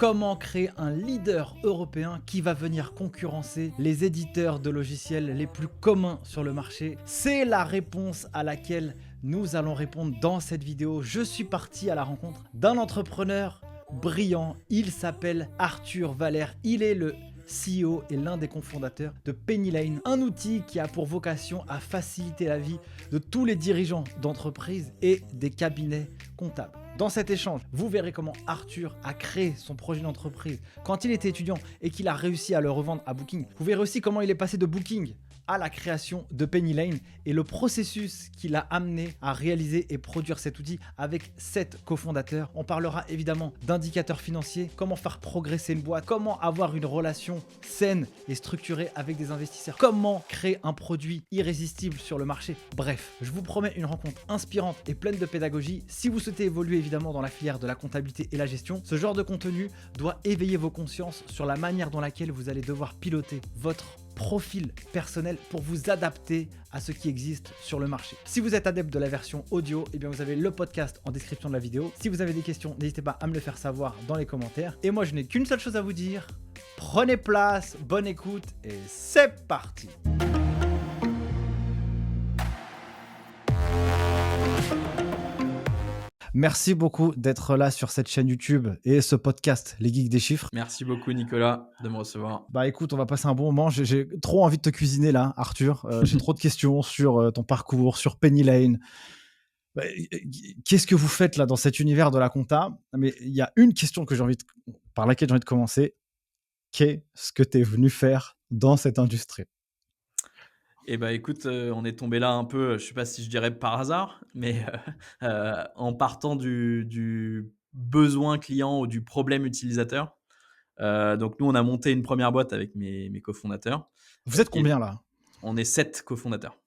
Comment créer un leader européen qui va venir concurrencer les éditeurs de logiciels les plus communs sur le marché? C'est la réponse à laquelle nous allons répondre dans cette vidéo. Je suis parti à la rencontre d'un entrepreneur brillant. Il s'appelle Arthur Valère. Il est le CEO et l'un des cofondateurs de Pennylane, un outil qui a pour vocation à faciliter la vie de tous les dirigeants d'entreprises et des cabinets comptables. Dans cet échange, vous verrez comment Arthur a créé son projet d'entreprise quand il était étudiant et qu'il a réussi à le revendre à Booking. Vous verrez aussi comment il est passé de Booking à la création de Pennylane et le processus qui l'a amené à réaliser et produire cet outil avec 7 cofondateurs. On parlera évidemment d'indicateurs financiers, comment faire progresser une boîte, comment avoir une relation saine et structurée avec des investisseurs, comment créer un produit irrésistible sur le marché. Bref, je vous promets une rencontre inspirante et pleine de pédagogie. Si vous souhaitez évoluer évidemment dans la filière de la comptabilité et la gestion, ce genre de contenu doit éveiller vos consciences sur la manière dans laquelle vous allez devoir piloter votre profil personnel pour vous adapter à ce qui existe sur le marché. Si vous êtes adepte de la version audio, eh bien vous avez le podcast en description de la vidéo. Si vous avez des questions, n'hésitez pas à me le faire savoir dans les commentaires. Et moi, je n'ai qu'une seule chose à vous dire. Prenez place, bonne écoute et c'est parti! Merci beaucoup d'être là sur cette chaîne YouTube et ce podcast, Les Geeks des Chiffres. Merci beaucoup Nicolas de me recevoir. Bah écoute, on va passer un bon moment. J'ai trop envie de te cuisiner là, Arthur. J'ai trop de questions sur ton parcours, sur Pennylane. Bah, qu'est-ce que vous faites là dans cet univers de la compta? Mais il y a une question que par laquelle j'ai envie de commencer. Qu'est-ce que tu es venu faire dans cette industrie? Eh ben écoute, on est tombé là un peu, je sais pas si je dirais par hasard, mais en partant du besoin client ou du problème utilisateur. Donc nous, on a monté une première boîte avec mes cofondateurs. Vous êtes Qui est combien là? On est 7 cofondateurs.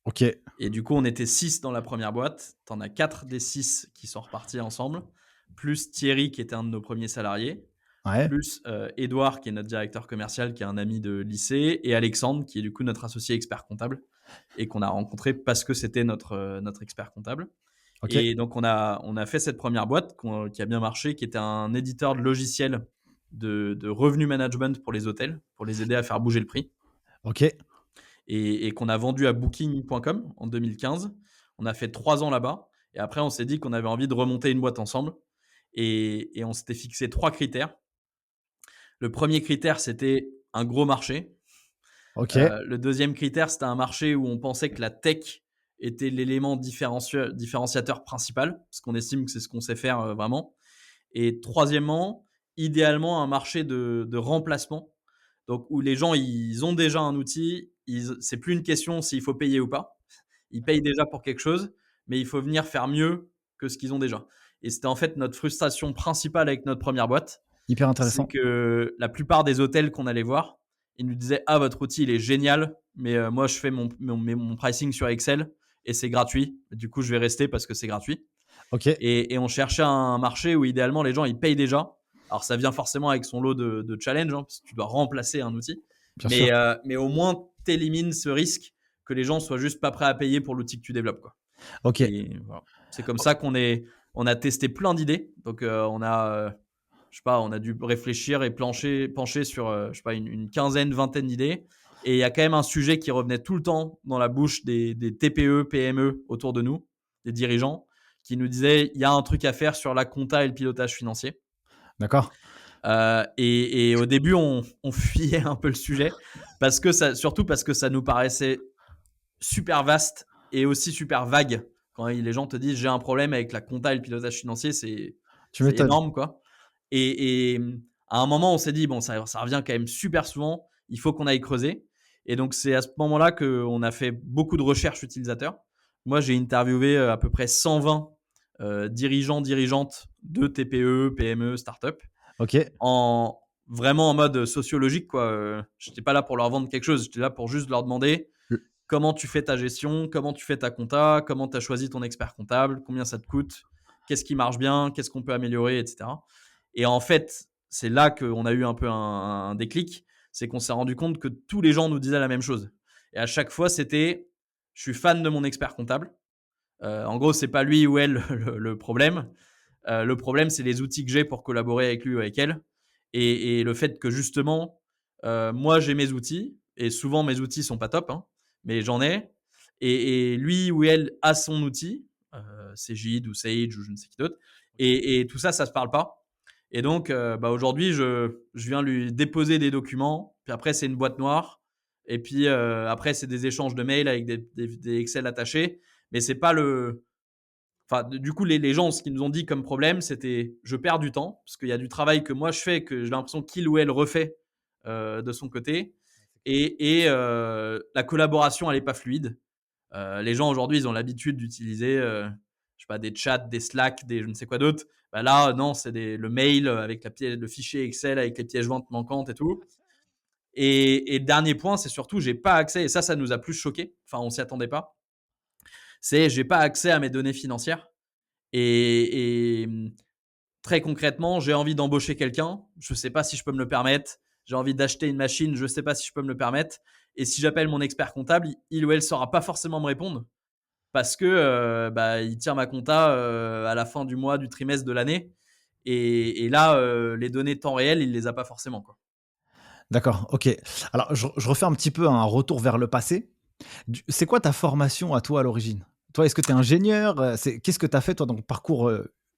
Ok. Et du coup, on était 6 dans la première boîte. Tu en as 4 des 6 qui sont repartis ensemble, plus Thierry qui était un de nos premiers salariés. Ouais. Plus Édouard, qui est notre directeur commercial, qui est un ami de lycée, et Alexandre, qui est du coup notre associé expert comptable, et qu'on a rencontré parce que c'était notre expert comptable. Ok. Et donc, on a fait cette première boîte qui a bien marché, qui était un éditeur de logiciels de revenu management pour les hôtels, pour les aider à faire bouger le prix. Ok. Et qu'on a vendu à Booking.com en 2015. On a fait 3 ans là-bas. Et après, on s'est dit qu'on avait envie de remonter une boîte ensemble. Et on s'était fixé 3 critères. Le premier critère, c'était un gros marché. Ok. Le deuxième critère, c'était un marché où on pensait que la tech était l'élément différenciateur principal, parce qu'on estime que c'est ce qu'on sait faire vraiment. Et troisièmement, idéalement, un marché de remplacement, donc où les gens, ils ont déjà un outil, c'est plus une question s'il faut payer ou pas. Ils payent déjà pour quelque chose, mais il faut venir faire mieux que ce qu'ils ont déjà. Et c'était en fait notre frustration principale avec notre première boîte. Hyper C'est intéressant. que la plupart des hôtels qu'on allait voir, ils nous disaient « Ah, votre outil, il est génial, mais moi, je fais mon pricing sur Excel et c'est gratuit. Du coup, je vais rester parce que c'est gratuit. » Ok. Et on cherchait un marché où, idéalement, les gens, ils payent déjà. Alors, ça vient forcément avec son lot de challenge, hein, parce que tu dois remplacer un outil. Bien sûr. Mais au moins, tu élimines ce risque que les gens soient juste pas prêts à payer pour l'outil que tu développes, quoi. Ok. Et voilà. C'est comme ça on a testé plein d'idées. Donc, je sais pas, on a dû réfléchir et pencher sur, je sais pas, une quinzaine, vingtaine d'idées. Et il y a quand même un sujet qui revenait tout le temps dans la bouche des TPE, PME autour de nous, des dirigeants, qui nous disaient il y a un truc à faire sur la compta et le pilotage financier. D'accord. Et au début, on fuyait un peu le sujet, surtout parce que ça nous paraissait super vaste et aussi super vague. Quand les gens te disent j'ai un problème avec la compta et le pilotage financier, c'est Tu m'étonnes. énorme, quoi. Et à un moment, on s'est dit bon, ça revient quand même super souvent, il faut qu'on aille creuser. Et donc, c'est à ce moment-là qu'on a fait beaucoup de recherches utilisateurs. Moi, j'ai interviewé à peu près 120 dirigeants, dirigeantes de TPE, PME, start-up, Ok. vraiment en mode sociologique, quoi. Je n'étais pas là pour leur vendre quelque chose, j'étais là pour juste leur demander comment tu fais ta gestion, comment tu fais ta compta, comment tu as choisi ton expert comptable, combien ça te coûte, qu'est-ce qui marche bien, qu'est-ce qu'on peut améliorer, etc. Et en fait, c'est là qu'on a eu un peu un déclic, c'est qu'on s'est rendu compte que tous les gens nous disaient la même chose. Et à chaque fois, c'était « je suis fan de mon expert comptable ». En gros, c'est pas lui ou elle le problème. Le problème, c'est les outils que j'ai pour collaborer avec lui ou avec elle. Et le fait que justement, moi, j'ai mes outils. Et souvent, mes outils sont pas top, hein, mais j'en ai. Et lui ou elle a son outil, Cegid ou Sage ou je ne sais qui d'autre. Et tout ça, ça se parle pas. Et donc, aujourd'hui, je viens lui déposer des documents. Puis après, c'est une boîte noire. Et puis après, c'est des échanges de mails avec des Excel attachés. Mais c'est pas le. Enfin, du coup, les gens, ce qu'ils nous ont dit comme problème, c'était je perds du temps parce qu'il y a du travail que moi je fais que j'ai l'impression qu'il ou elle refait de son côté. Et la collaboration, elle n'est pas fluide. Les gens aujourd'hui, ils ont l'habitude d'utiliser je sais pas, des chats, des Slack, des je ne sais quoi d'autre. Bah là, non, c'est le mail avec le fichier Excel avec les pièces jointes manquantes et tout. Et dernier point, c'est surtout, j'ai pas accès, et ça nous a plus choqué, enfin, on s'y attendait pas, c'est j'ai pas accès à mes données financières. Et très concrètement, j'ai envie d'embaucher quelqu'un, je sais pas si je peux me le permettre. J'ai envie d'acheter une machine, je sais pas si je peux me le permettre. Et si j'appelle mon expert comptable, il ou elle saura pas forcément me répondre parce que il tire ma compta à la fin du mois, du trimestre, de l'année. Et là, les données temps réel, il les a pas forcément, quoi. D'accord, OK. Alors je refais un petit peu un retour vers le passé. C'est quoi ta formation à toi à l'origine? Toi, est-ce que tu es ingénieur? Qu'est-ce que tu as fait toi dans ton parcours,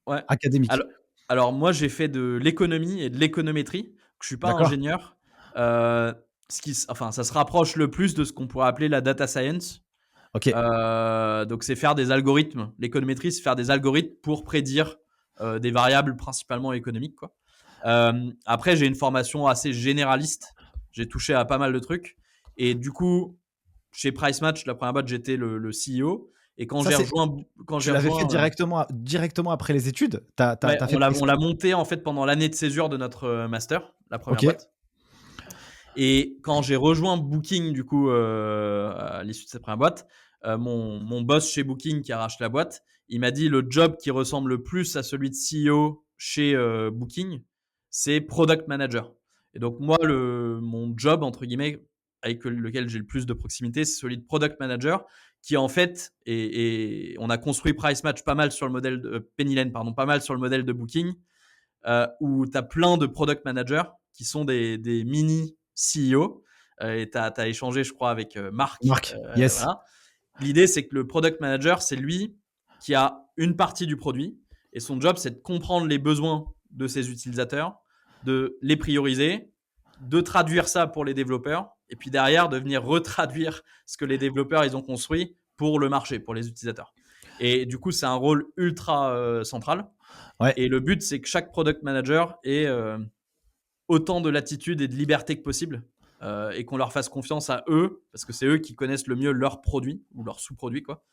Ouais. académique? Alors moi, j'ai fait de l'économie et de l'économétrie. Je suis pas D'accord, ingénieur. Euh, enfin, ça se rapproche le plus de ce qu'on pourrait appeler la data science. OK. Donc c'est faire des algorithmes. L'économétrie, c'est faire des algorithmes pour prédire des variables principalement économiques, quoi. Après, j'ai une formation assez généraliste. J'ai touché à pas mal de trucs. Et du coup, chez Price Match, la première boîte, j'étais le CEO. Et quand Ça j'ai c'est rejoint, Tu l'avais fait directement après les études? Tu as ouais, fait on Price l'a monté en fait pendant l'année de césure de notre master, la première OK, boîte. Et quand j'ai rejoint Booking, du coup, à l'issue de cette première boîte, mon boss chez Booking qui a racheté la boîte, il m'a dit le job qui ressemble le plus à celui de CEO chez Booking, c'est Product Manager. Et donc, moi, mon job, entre guillemets, avec lequel j'ai le plus de proximité, c'est celui de Product Manager, qui en fait, et on a construit Price Match pas mal sur le modèle de Penny Lane, pardon, pas mal sur le modèle de Booking, où tu as plein de product managers qui sont des mini CEO. Et tu as échangé, je crois, avec Marc. Marc, yes. Voilà. L'idée, c'est que le product manager, c'est lui qui a une partie du produit. Et son job, c'est de comprendre les besoins de ses utilisateurs, de les prioriser, de traduire ça pour les développeurs, et puis derrière, de venir retraduire ce que les développeurs ils ont construit pour le marché, pour les utilisateurs. Et du coup, c'est un rôle ultra central. Ouais. Et le but, c'est que chaque product manager ait autant de latitude et de liberté que possible et qu'on leur fasse confiance à eux parce que c'est eux qui connaissent le mieux leurs produits ou leurs sous-produits, quoi.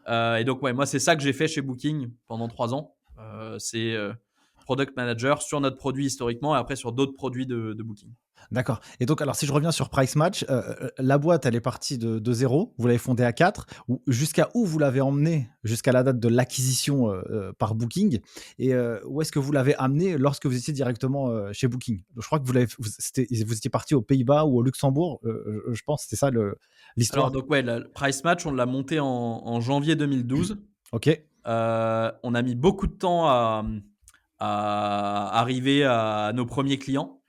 Et donc, ouais, moi, c'est ça que j'ai fait chez Booking pendant 3 ans. C'est product manager sur notre produit historiquement et après sur d'autres produits de Booking. D'accord, et donc alors si je reviens sur Price Match, la boîte elle est partie de 0, vous l'avez fondée à 4. Ou jusqu'à où vous l'avez emmenée? Jusqu'à la date de l'acquisition, par Booking, et où est-ce que vous l'avez amenée lorsque vous étiez directement, chez Booking? Je crois que vous étiez partis aux Pays-Bas ou au Luxembourg, je pense, c'était ça Alors, l'histoire? donc, ouais, le Price Match, on l'a monté en janvier 2012. OK, On a mis beaucoup de temps à arriver à nos premiers clients.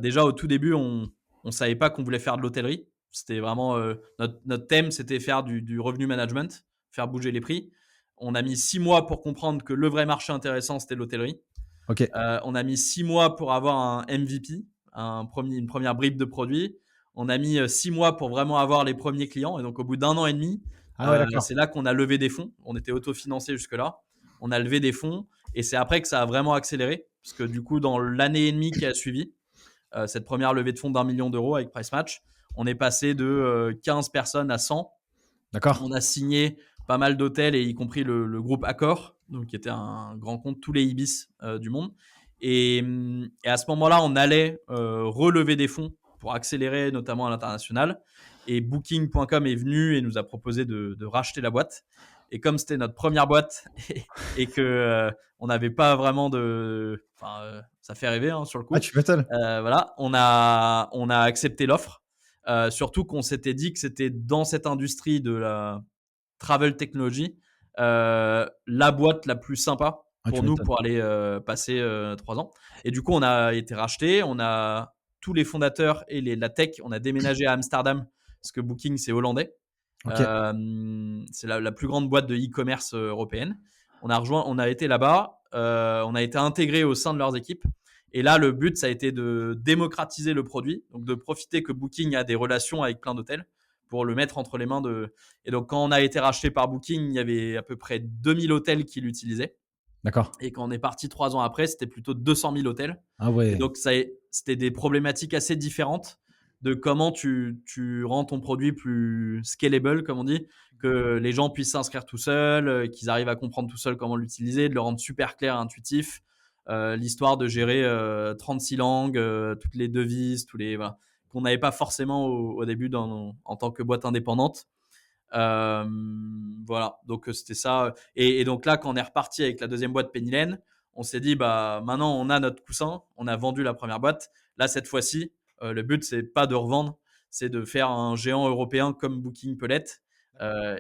Déjà, au tout début, on ne savait pas qu'on voulait faire de l'hôtellerie. C'était vraiment notre thème, c'était faire du revenu management, faire bouger les prix. On a mis 6 mois pour comprendre que le vrai marché intéressant, c'était l'hôtellerie. OK. On a mis 6 mois pour avoir un MVP, une première bribe de produit. On a mis 6 mois pour vraiment avoir les premiers clients. Et donc, au bout d'un an et demi, Ah ouais, d'accord. c'est là qu'on a levé des fonds. On était autofinancé jusque-là. On a levé des fonds. Et c'est après que ça a vraiment accéléré. Parce que du coup, dans l'année et demie qui a suivi, cette première levée de fonds d'1 million d'euros avec Price Match, on est passé de 15 personnes à 100. D'accord. On a signé pas mal d'hôtels, et y compris le groupe Accor, donc, qui était un grand compte, tous les Ibis du monde. Et à ce moment-là, on allait relever des fonds pour accélérer, notamment à l'international. Et Booking.com est venu et nous a proposé de racheter la boîte. Et comme c'était notre première boîte et que on n'avait pas vraiment de, enfin, ça fait rêver, hein, sur le Ah, coup. tu m'étonnes. Voilà, on a accepté l'offre. Surtout qu'on s'était dit que c'était dans cette industrie de la travel technology, la boîte la plus sympa Ah, tu pour nous m'étonnes. pour aller passer 3 ans. Et du coup, on a été racheté. On a tous les fondateurs et la tech, on a déménagé à Amsterdam parce que Booking, c'est hollandais. Ok, C'est la plus grande boîte de e-commerce européenne. On a été là-bas, on a été intégré au sein de leurs équipes. Et là, le but, ça a été de démocratiser le produit, donc de profiter que Booking a des relations avec plein d'hôtels pour le mettre entre les mains de. Et donc, quand on a été racheté par Booking, il y avait à peu près 2000 hôtels qui l'utilisaient. d'accord. Et quand on est parti 3 ans après, c'était plutôt 200 000 hôtels. Ah Et ouais, donc, c'était des problématiques assez différentes de comment tu rends ton produit plus scalable, comme on dit, que les gens puissent s'inscrire tout seuls, qu'ils arrivent à comprendre tout seuls comment l'utiliser, de le rendre super clair et intuitif. L'histoire de gérer 36 langues, toutes les devises, voilà, qu'on n'avait pas forcément au début en tant que boîte indépendante. Euh, voilà, donc c'était ça. Et donc là, quand on est reparti avec la deuxième boîte Penny Lane, on s'est dit, bah maintenant on a notre coussin, on a vendu la première boîte. Là, cette fois-ci, le but, c'est pas de revendre, c'est de faire un géant européen comme Booking peut l'être.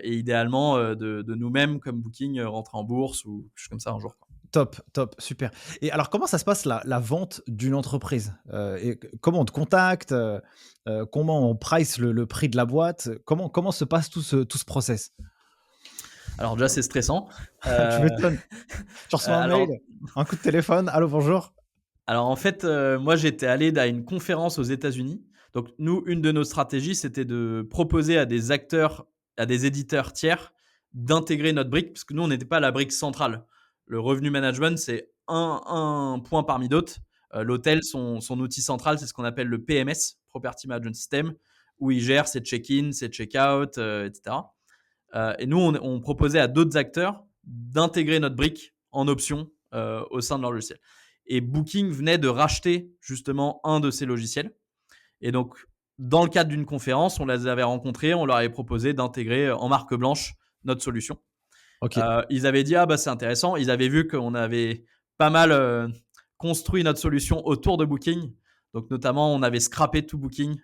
Et idéalement, de nous-mêmes, comme Booking, rentrer en bourse ou quelque chose comme ça un jour, quoi. top, top, super. Et alors, comment ça se passe la vente d'une entreprise? Et comment on te contacte? Comment on price le prix de la boîte? Comment se passe tout ce process? Alors déjà, c'est stressant. Tu Euh, m'étonnes. Tu reçois un mail, alors, un coup de téléphone: «Allô, bonjour». Alors en fait, moi j'étais allé à une conférence aux États-Unis. Donc nous, une de nos stratégies, c'était de proposer à des acteurs, à des éditeurs tiers, d'intégrer notre brique, parce que nous, on n'était pas la brique centrale. Le revenu management, c'est un point parmi d'autres. L'hôtel, son outil central, c'est ce qu'on appelle le PMS, Property Management System, où il gère ses check-in, ses check-out, etc. Et nous, on proposait à d'autres acteurs d'intégrer notre brique en option au sein de leur logiciel. Et Booking venait de racheter justement un de ces logiciels. Et donc, dans le cadre d'une conférence, on les avait rencontrés, on leur avait proposé d'intégrer en marque blanche notre solution. OK. Ils avaient dit, ah bah c'est intéressant. Ils avaient vu qu'on avait pas mal construit notre solution autour de Booking. Donc notamment, on avait scrappé tout Booking.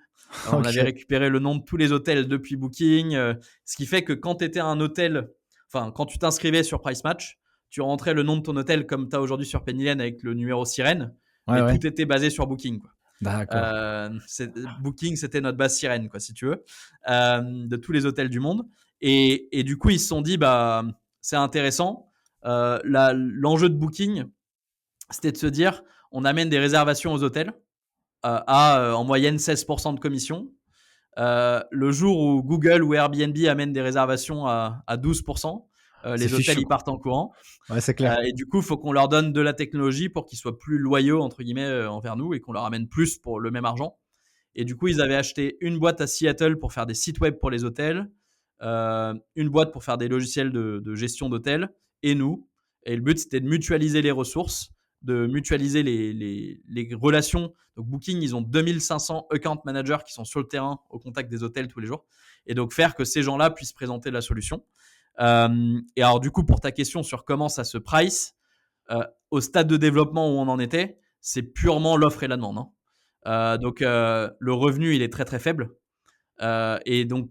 On avait OK. récupéré le nom de tous les hôtels depuis Booking. Ce qui fait que quand tu étais un hôtel, enfin quand tu t'inscrivais sur Price Match, tu rentrais le nom de ton hôtel comme tu as aujourd'hui sur Penny Lane avec le numéro sirène, Ouais, mais ouais. tout était basé sur Booking, quoi. D'accord. Booking, c'était notre base sirène, quoi, si tu veux, de tous les hôtels du monde. Et du coup, ils se sont dit, bah, c'est intéressant. L'enjeu de Booking, c'était de se dire, on amène des réservations aux hôtels à en moyenne 16% de commission. Le jour où Google ou Airbnb amènent des réservations à 12%, C'est les hôtels fichu, y quoi. partent en courant. Ouais, c'est clair. Et du coup, il faut qu'on leur donne de la technologie pour qu'ils soient plus loyaux, entre guillemets, envers nous et qu'on leur amène plus pour le même argent. Et du coup, ils avaient acheté une boîte à Seattle pour faire des sites web pour les hôtels, une boîte pour faire des logiciels de gestion d'hôtels, et nous. Et le but, c'était de mutualiser les ressources, de mutualiser les relations. Donc, Booking, ils ont 2500 account managers qui sont sur le terrain au contact des hôtels tous les jours. Et donc, faire que ces gens-là puissent présenter la solution. Et alors, du coup, pour ta question sur comment ça se price, au stade de développement où on en était, c'est purement l'offre et la demande, hein. Donc le revenu il est très très faible. Et donc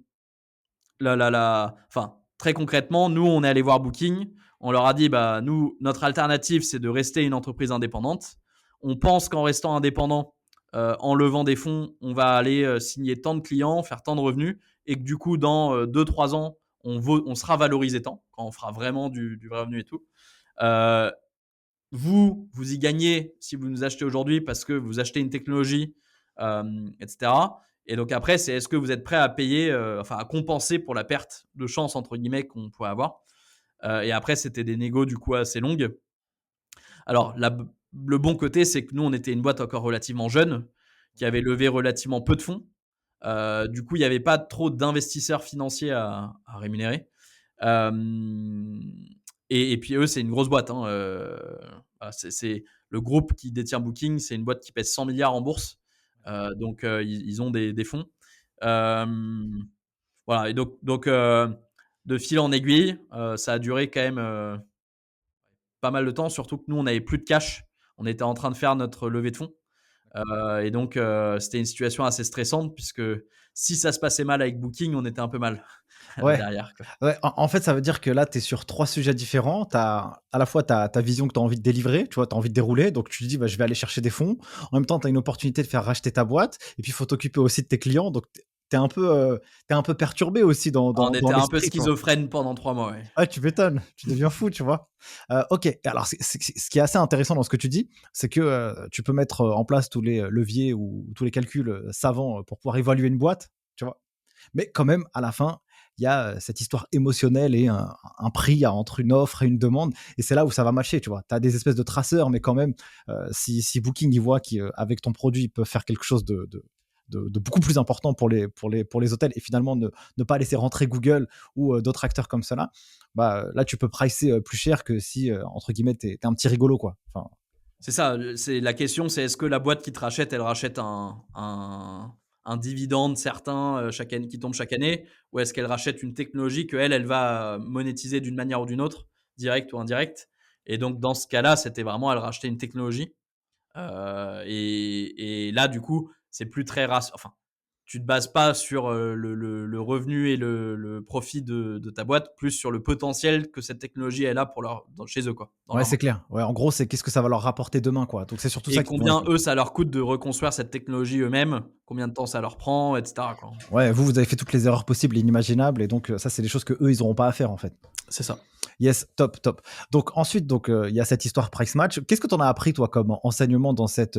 enfin très concrètement, nous on est allé voir Booking, on leur a dit bah nous notre alternative c'est de rester une entreprise indépendante. On pense qu'en restant indépendant, en levant des fonds, on va aller signer tant de clients, faire tant de revenus, et que du coup dans 2-3 ans on sera valorisé tant quand on fera vraiment du vrai revenu et tout. Euh, vous y gagnez si vous nous achetez aujourd'hui parce que vous achetez une technologie, etc. Et donc après, c'est est-ce que vous êtes prêt à payer, enfin à compenser pour la perte de chance entre guillemets qu'on pourrait avoir. Et après, c'était des négos du coup assez longues. Alors le bon côté, c'est que nous, on était une boîte encore relativement jeune, qui avait levé relativement peu de fonds. Du coup, il n'y avait pas trop d'investisseurs financiers à rémunérer. Euh, et puis eux, c'est une grosse boîte, hein. C'est le groupe qui détient Booking, c'est une boîte qui pèse 100 milliards en bourse. Donc ils ont des fonds. Euh, voilà, et donc de fil en aiguille, ça a duré quand même pas mal de temps, surtout que nous, on n'avait plus de cash. On était en train de faire notre levée de fonds. Et donc, c'était une situation assez stressante puisque si ça se passait mal avec Booking, on était un peu mal Ouais. derrière, quoi. Ouais, en fait, ça veut dire que là, tu es sur 3 sujets différents. Tu as à la fois ta vision que tu as envie de délivrer, tu vois? Tu as envie de dérouler, donc tu te dis: «Bah, je vais aller chercher des fonds». En même temps, tu as une opportunité de faire racheter ta boîte et puis il faut t'occuper aussi de tes clients, donc tu es un peu, tu un peu perturbé aussi On dans était un peu l'esprit, tu vois? schizophrène pendant 3 mois, ouais. Ouais, tu m'étonnes, tu deviens fou, tu vois? OK, et alors ce qui est assez intéressant dans ce que tu dis, c'est que, tu peux mettre, en place tous les, leviers ou tous les calculs, savants, pour pouvoir évaluer une boîte, tu vois? Mais quand même, à la fin, il y a, cette histoire émotionnelle et un prix entre une offre et une demande, et c'est là où ça va matcher, tu vois? Tu as des espèces de traceurs, mais quand même, si Booking, il voit qu'avec ton produit, il peut faire quelque chose de beaucoup plus important pour les hôtels, et finalement ne pas laisser rentrer Google ou, d'autres acteurs comme cela, bah, là, tu peux pricer, plus cher que si, entre guillemets, tu es un petit rigolo, quoi. Enfin, C'est ça, c'est la question, c'est est-ce que la boîte qui te rachète, elle rachète un dividende certain, chaque année qui tombe chaque année? Ou est-ce qu'elle rachète une technologie qu'elle, elle va monétiser d'une manière ou d'une autre, directe ou indirecte? Et donc dans ce cas-là, c'était vraiment elle rachetait une technologie. Et là, du coup, c'est plus très enfin, tu te bases pas sur le revenu et le profit de ta boîte, plus sur le potentiel que cette technologie elle a pour chez eux, quoi, dans ouais, leurs c'est mains. clair. Ouais, en gros, c'est qu'est-ce que ça va leur rapporter demain, quoi. Donc c'est surtout Et ça qu'ils vont combien essayer. eux, ça leur coûte de reconstruire cette technologie eux-mêmes, combien de temps ça leur prend, etc., quoi. Ouais, vous avez fait toutes les erreurs possibles et inimaginables, et donc, ça, c'est des choses qu'eux, ils auront pas à faire, en fait. C'est ça. Yes, top, top. Donc ensuite, donc, il y a cette histoire price match. Qu'est-ce que tu en as appris, toi, comme enseignement dans cette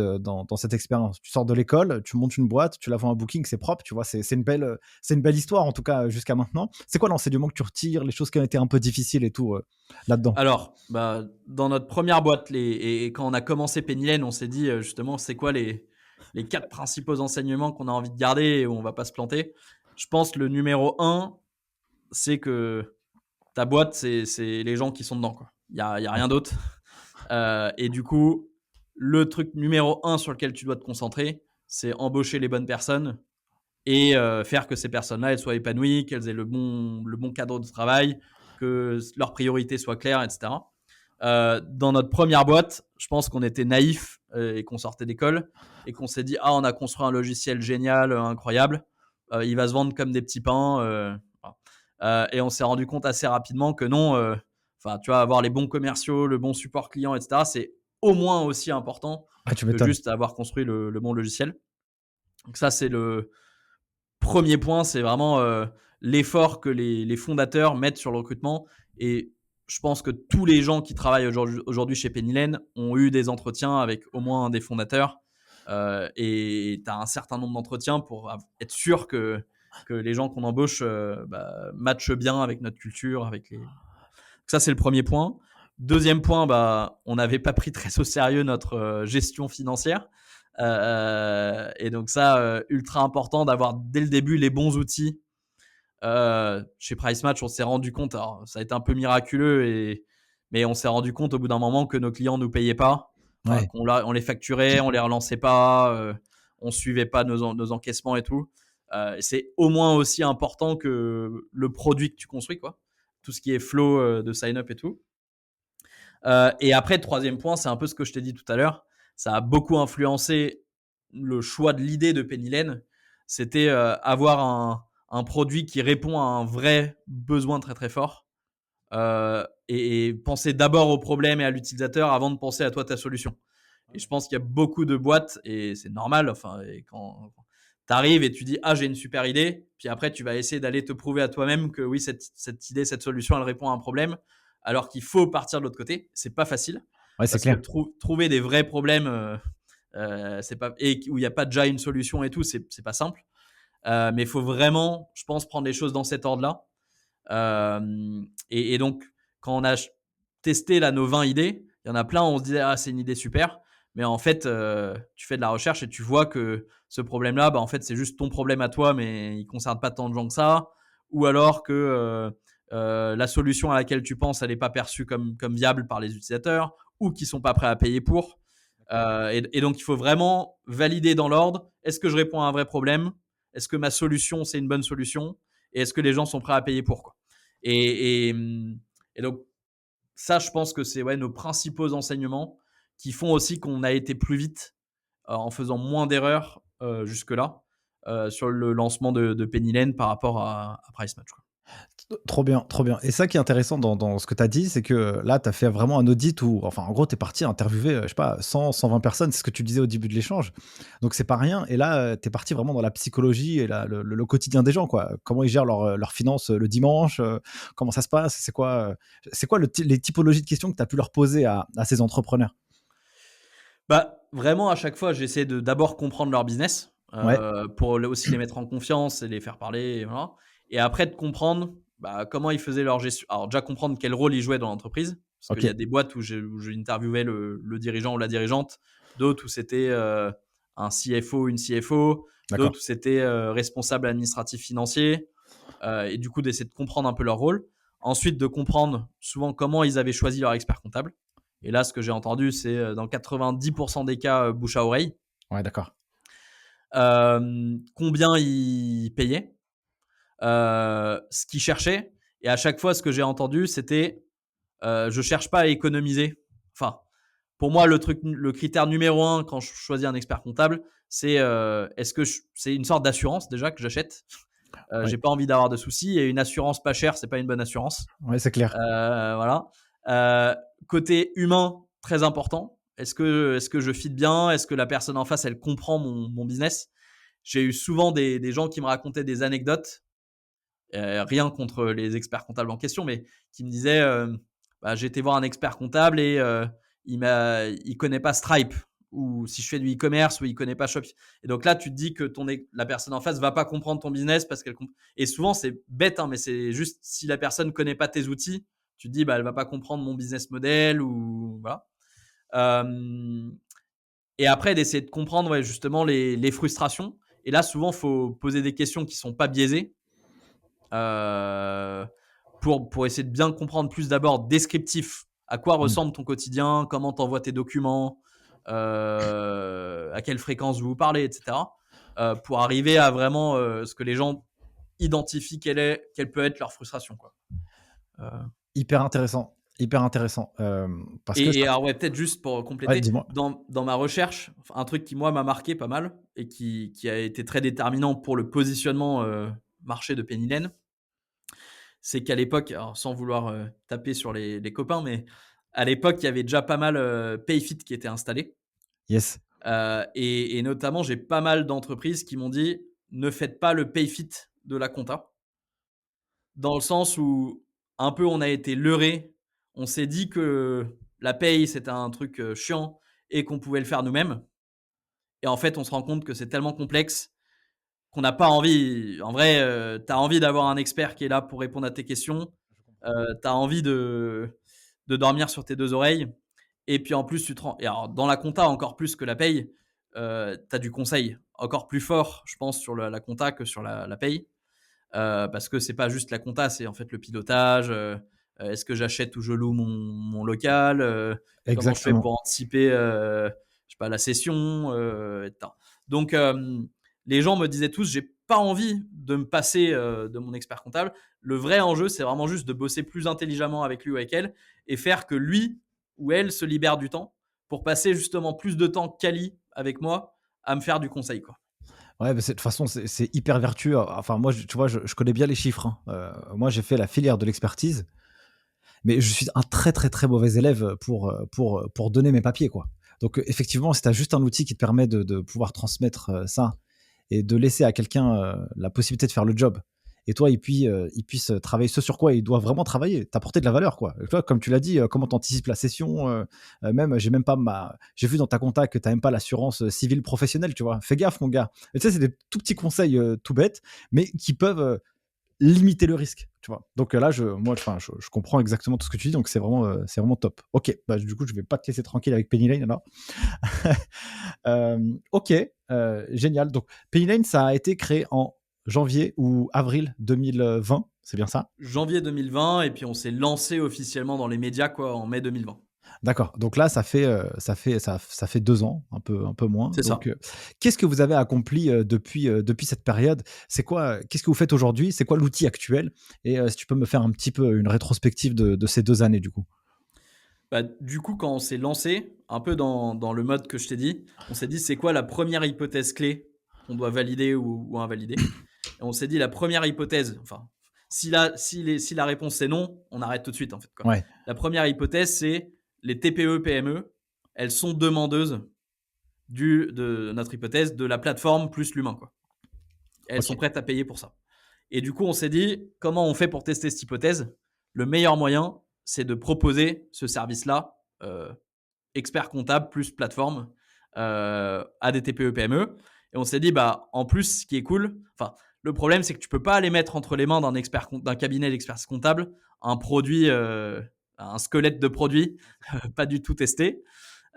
expérience? Tu sors de l'école, tu montes une boîte, tu la vends à Booking, c'est propre, tu vois? C'est une belle histoire, en tout cas, jusqu'à maintenant. C'est quoi l'enseignement que tu retires, les choses qui ont été un peu difficiles et tout, là-dedans? Alors, bah, dans notre première boîte, et quand on a commencé Penny Lane, on s'est dit justement, c'est quoi les quatre principaux enseignements qu'on a envie de garder et où on va pas se planter. Je pense le numéro un, c'est que ta boîte, c'est les gens qui sont dedans, quoi. Il y a Ouais. rien d'autre. Et du coup, le truc numéro un sur lequel tu dois te concentrer, c'est embaucher les bonnes personnes et faire que ces personnes-là, elles soient épanouies, qu'elles aient le bon cadre de travail, que leurs priorités soient claires, etc. Dans notre première boîte, je pense qu'on était naïfs et qu'on sortait d'école et qu'on s'est dit, ah, on a construit un logiciel génial, incroyable, il va se vendre comme des petits pains. Voilà. Et on s'est rendu compte assez rapidement que non, enfin, tu vois, avoir les bons commerciaux, le bon support client, etc., c'est au moins aussi important Ah, tu que m'étonnes. juste avoir construit le bon logiciel. Donc ça, c'est le premier point, c'est vraiment l'effort que les fondateurs mettent sur le recrutement. Et je pense que tous les gens qui travaillent aujourd'hui chez Penny Lane ont eu des entretiens avec au moins un des fondateurs. Et tu as un certain nombre d'entretiens pour être sûr que les gens qu'on embauche matchent bien avec notre culture. Ça, c'est le premier point. Deuxième point, bah, on n'avait pas pris très au sérieux notre gestion financière. Et donc ça, ultra important d'avoir dès le début les bons outils. Chez Price Match, on s'est rendu compte, alors ça a été un peu miraculeux, mais on s'est rendu compte au bout d'un moment que nos clients nous payaient pas, Ouais. on les facturait, on les relançait pas, on suivait pas nos encaissements et tout. C'est au moins aussi important que le produit que tu construis, quoi. Tout ce qui est flow de sign-up et tout. Et après, troisième point, c'est un peu ce que je t'ai dit tout à l'heure. Ça a beaucoup influencé le choix de l'idée de Penny Lane. C'était avoir un produit qui répond à un vrai besoin très très fort. Et penser d'abord au problème et à l'utilisateur avant de penser à toi, ta solution. Et je pense qu'il y a beaucoup de boîtes, et c'est normal, enfin, et quand tu arrives et tu dis, ah, j'ai une super idée, puis après, tu vas essayer d'aller te prouver à toi-même que oui, cette idée, cette solution, elle répond à un problème, alors qu'il faut partir de l'autre côté. C'est pas facile, Ouais, c'est parce que clair. trouver des vrais problèmes, c'est pas, et où il n'y a pas déjà une solution et tout, c'est pas simple. Mais il faut vraiment, je pense, prendre les choses dans cet ordre-là. Et donc, quand on a testé là, nos 20 idées, il y en a plein, on se disait, ah, c'est une idée super. Mais en fait, tu fais de la recherche et tu vois que ce problème-là, bah, en fait, c'est juste ton problème à toi, mais il ne concerne pas tant de gens que ça. Ou alors que la solution à laquelle tu penses, elle n'est pas perçue comme viable par les utilisateurs ou qui ne sont pas prêts à payer pour. Et donc, il faut vraiment valider dans l'ordre. Est-ce que je réponds à un vrai problème? Est-ce que ma solution, c'est une bonne solution? Et est-ce que les gens sont prêts à payer pour, quoi? Et donc, ça, je pense que c'est, ouais, nos principaux enseignements qui font aussi qu'on a été plus vite en faisant moins d'erreurs jusque-là sur le lancement de Penny Lane par rapport à Price Match, quoi. Trop bien, trop bien. Et ça qui est intéressant dans ce que tu as dit, c'est que là, tu as fait vraiment un audit où, enfin, en gros, tu es parti interviewer, je sais pas, 100, 120 personnes, c'est ce que tu disais au début de l'échange. Donc, c'est pas rien. Et là, tu es parti vraiment dans la psychologie et le quotidien des gens, quoi. Comment ils gèrent leurs finances le dimanche, comment ça se passe, c'est quoi les typologies de questions que tu as pu leur poser à ces entrepreneurs? Bah, vraiment, à chaque fois, j'essaie de d'abord comprendre leur business, Ouais, pour aussi les mettre en confiance et les faire parler et voilà. Et après de comprendre, bah, comment ils faisaient leur gestion. Alors déjà comprendre quel rôle ils jouaient dans l'entreprise, parce qu'il ok, y a des boîtes où j'ai interviewé le dirigeant ou la dirigeante, d'autres où c'était, un CFO, une CFO, d'accord. d'autres où c'était, responsable administratif financier, et du coup d'essayer de comprendre un peu leur rôle. Ensuite de comprendre souvent comment ils avaient choisi leur expert comptable. Et là, ce que j'ai entendu, c'est dans 90% des cas, bouche à oreille. Ouais, d'accord. Combien ils payaient, ce qu'ils cherchaient. Et à chaque fois, ce que j'ai entendu, c'était je cherche pas à économiser. Enfin, pour moi, le critère numéro un quand je choisis un expert comptable, c'est est-ce que c'est une sorte d'assurance déjà que j'achète. Ouais, J'ai pas envie d'avoir de soucis et une assurance pas chère, c'est pas une bonne assurance. ouais, c'est clair. Voilà. Euh, Côté humain, très important. Est-ce que je fit bien? Est-ce que la personne en face, elle comprend mon business? J'ai eu souvent des gens qui me racontaient des anecdotes, rien contre les experts comptables en question, mais qui me disaient bah, j'ai été voir un expert comptable et il connaît pas Stripe, ou si je fais du e-commerce, ou il connaît pas Shopify. Et donc là, tu te dis que la personne en face va pas comprendre ton business parce qu'elle et souvent c'est bête, hein, mais c'est juste si la personne connaît pas tes outils, tu te dis bah elle va pas comprendre mon business model ou voilà. Euh, et après d'essayer de comprendre ouais, justement les frustrations. Et là, souvent, faut poser des questions qui sont pas biaisées, euh, pour essayer de bien comprendre plus d'abord descriptif, à quoi Mm. ressemble ton quotidien, comment tu envoies tes documents, à quelle fréquence vous parlez, etc. Pour arriver à vraiment ce que les gens identifient quelle peut être leur frustration, quoi. Euh, Hyper intéressant, hyper intéressant. Parce que et ça. alors, ouais, peut-être juste pour Ouais, compléter, dis-moi. dans ma recherche, un truc qui, moi, m'a marqué pas mal et qui a été très déterminant pour le positionnement marché de Penny Lane, c'est qu'à l'époque, alors sans vouloir taper sur les copains, mais à l'époque, il y avait déjà pas mal Payfit qui était installé. Yes. Et notamment, j'ai pas mal d'entreprises qui m'ont dit ne faites pas le Payfit de la compta, dans le sens où un peu on a été leurré. On s'est dit que la paye c'était un truc chiant et qu'on pouvait le faire nous-mêmes. Et en fait, on se rend compte que c'est tellement complexe qu'on n'a pas envie. En vrai, tu as envie d'avoir un expert qui est là pour répondre à tes questions. Tu as envie de dormir sur tes deux oreilles. Et puis en plus, tu te rends. Et alors, dans la compta, encore plus que la paye, tu as du conseil encore plus fort, je pense, sur la compta que sur la paye. Parce que c'est pas juste la compta, c'est en fait le pilotage. Est-ce que j'achète ou je loue mon local? Comment je fais Exactement. pour anticiper je sais pas, la session, etc. Donc, les gens me disaient tous, j'ai pas envie de me passer de mon expert comptable. Le vrai enjeu, c'est vraiment juste de bosser plus intelligemment avec lui ou avec elle et faire que lui ou elle se libère du temps pour passer justement plus de temps quali avec moi à me faire du conseil, quoi. Ouais, mais de toute façon, c'est hyper vertueux. Enfin, moi, tu vois, je connais bien les chiffres, hein. Moi, j'ai fait la filière de l'expertise, mais je suis un très, très, très mauvais élève pour donner mes papiers, quoi. Donc, effectivement, si tu as juste un outil qui te permet de pouvoir transmettre ça et de laisser à quelqu'un la possibilité de faire le job, et toi, il puisse travailler ce sur quoi il doit vraiment travailler, t'apporter de la valeur, quoi. Tu vois, comme tu l'as dit, comment tu anticipes la session, même, j'ai vu dans ta compta que tu n'as même pas l'assurance civile professionnelle, tu vois. Fais gaffe, mon gars. Et tu sais, c'est des tout petits conseils tout bêtes, mais qui peuvent limiter le risque, tu vois. Donc là, je comprends exactement tout ce que tu dis, donc c'est vraiment top. Ok, bah, du coup, je vais pas te laisser tranquille avec Penny Lane, alors. Ok, génial. Donc, Penny Lane, ça a été créé en janvier ou avril 2020, c'est bien ça? Janvier 2020, et puis on s'est lancé officiellement dans les médias quoi en mai 2020. D'accord. Donc là, ça fait 2 ans, un peu moins. C'est Donc, ça. qu'est-ce que vous avez accompli depuis cette période? C'est quoi? Qu'est-ce que vous faites aujourd'hui? C'est quoi l'outil actuel? Et si tu peux me faire un petit peu une rétrospective de ces 2 années, du coup. Bah, du coup, quand on s'est lancé, un peu dans le mode que je t'ai dit, on s'est dit c'est quoi la première hypothèse clé qu'on doit valider ou invalider. Et on s'est dit la première hypothèse, enfin, si la réponse c'est non, on arrête tout de suite en fait, quoi. Ouais. La première hypothèse, c'est les TPE, PME, elles sont demandeuses de notre hypothèse de la plateforme plus l'humain, quoi. Elles Ok. sont prêtes à payer pour ça. Et du coup, on s'est dit, comment on fait pour tester cette hypothèse? Le meilleur moyen, c'est de proposer ce service-là, expert comptable plus plateforme, à des TPE, PME. Et on s'est dit, bah, en plus, ce qui est cool, enfin, le problème, c'est que tu peux pas aller mettre entre les mains d'un cabinet d'experts comptables un produit, un squelette de produit, pas du tout testé.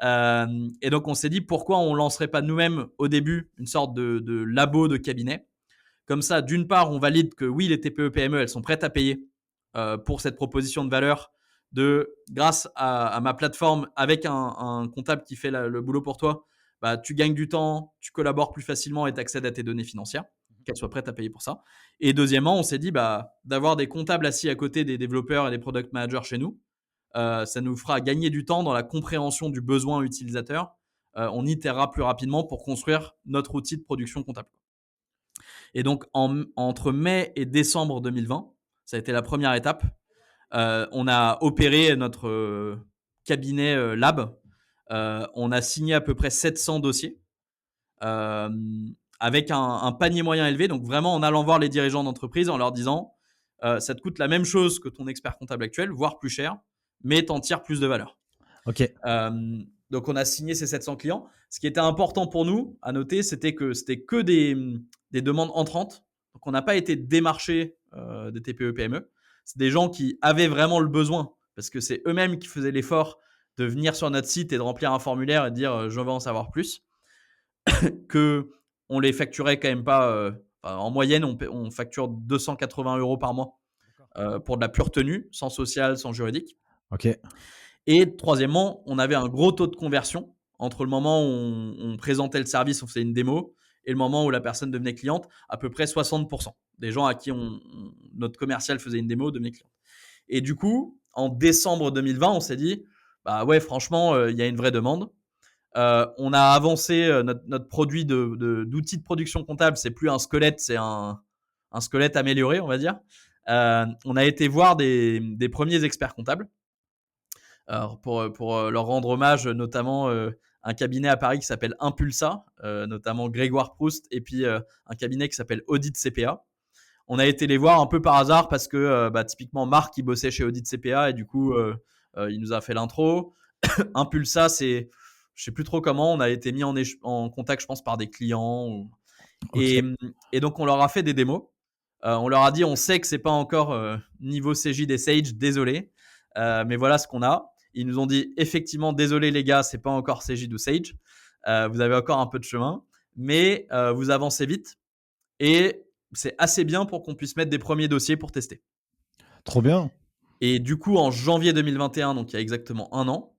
Et donc, on s'est dit, pourquoi on lancerait pas nous-mêmes au début une sorte de labo de cabinet. Comme ça, d'une part, on valide que oui, les TPE, PME, elles sont prêtes à payer pour cette proposition de valeur grâce à ma plateforme avec un comptable qui fait le boulot pour toi, bah, tu gagnes du temps, tu collabores plus facilement et tu accèdes à tes données financières, qu'elles soient prêtes à payer pour ça. Et deuxièmement, on s'est dit d'avoir des comptables assis à côté des développeurs et des product managers chez nous, ça nous fera gagner du temps dans la compréhension du besoin utilisateur. On itérera plus rapidement pour construire notre outil de production comptable. Et donc, entre mai et décembre 2020, ça a été la première étape. On a opéré notre cabinet lab. On a signé à peu près 700 dossiers euh, avec un panier moyen élevé. Donc, vraiment en allant voir les dirigeants d'entreprise en leur disant ça te coûte la même chose que ton expert comptable actuel, voire plus cher, mais t'en tires plus de valeur. Ok. Donc, on a signé ces 700 clients. Ce qui était important pour nous à noter, c'était que des demandes entrantes. Donc, on n'a pas été démarché des TPE, PME. C'est des gens qui avaient vraiment le besoin parce que c'est eux-mêmes qui faisaient l'effort de venir sur notre site et de remplir un formulaire et de dire je veux en savoir plus. Que on les facturait quand même pas. En moyenne, on facture 280 € par mois pour de la pure tenue, sans social, sans juridique. Ok. Et troisièmement, on avait un gros taux de conversion entre le moment où on présentait le service, on faisait une démo, et le moment où la personne devenait cliente, à peu près 60% des gens à qui notre commercial faisait une démo devenaient clients. Et du coup, en décembre 2020, on s'est dit, bah ouais, franchement, il y a une vraie demande. On a avancé notre produit d'outils de production comptable, c'est plus un squelette, c'est un squelette amélioré, on va dire. On a été voir des premiers experts comptables. Alors pour leur rendre hommage, notamment un cabinet à Paris qui s'appelle Impulsa, notamment Grégoire Proust, et puis un cabinet qui s'appelle Audit CPA. On a été les voir un peu par hasard parce que typiquement Marc, il bossait chez Audit CPA et du coup, il nous a fait l'intro. Impulsa, je sais plus trop comment, on a été mis en contact, je pense, par des clients. Ok. Et donc, on leur a fait des démos. On leur a dit, on sait que c'est pas encore niveau CJ des Sage, désolé, mais voilà ce qu'on a. Ils nous ont dit, effectivement, désolé les gars, c'est pas encore CJ ou Sage. Vous avez encore un peu de chemin, mais vous avancez vite et c'est assez bien pour qu'on puisse mettre des premiers dossiers pour tester. Trop bien. Et du coup, en janvier 2021, donc il y a exactement un an,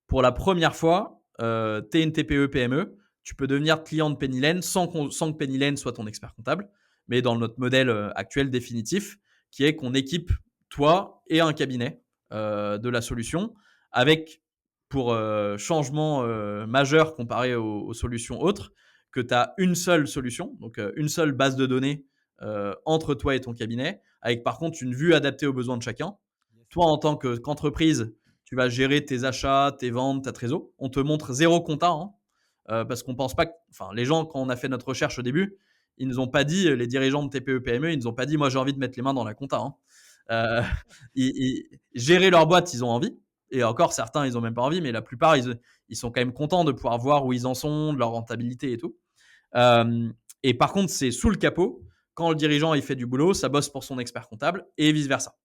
pour la première fois, tu es une TPE, PME, tu peux devenir client de Penny Lane sans que Penny Lane soit ton expert comptable, mais dans notre modèle actuel définitif, qui est qu'on équipe toi et un cabinet de la solution, avec pour changement majeur comparé aux solutions autres, que tu as une seule solution, donc une seule base de données entre toi et ton cabinet, avec par contre une vue adaptée aux besoins de chacun. Toi, en tant qu'entreprise, tu vas gérer tes achats, tes ventes, ta trésor. On te montre zéro compta, hein, parce qu'on pense pas que, enfin, les gens, quand on a fait notre recherche au début, ils nous ont pas dit, les dirigeants de TPE, PME, ils nous ont pas dit, moi j'ai envie de mettre les mains dans la compta. Hein. Euh, gérer leur boîte, ils ont envie. Et encore, certains, ils ont même pas envie, mais la plupart, ils sont quand même contents de pouvoir voir où ils en sont, de leur rentabilité et tout. Et par contre, c'est sous le capot. Quand le dirigeant il fait du boulot, ça bosse pour son expert comptable et vice versa.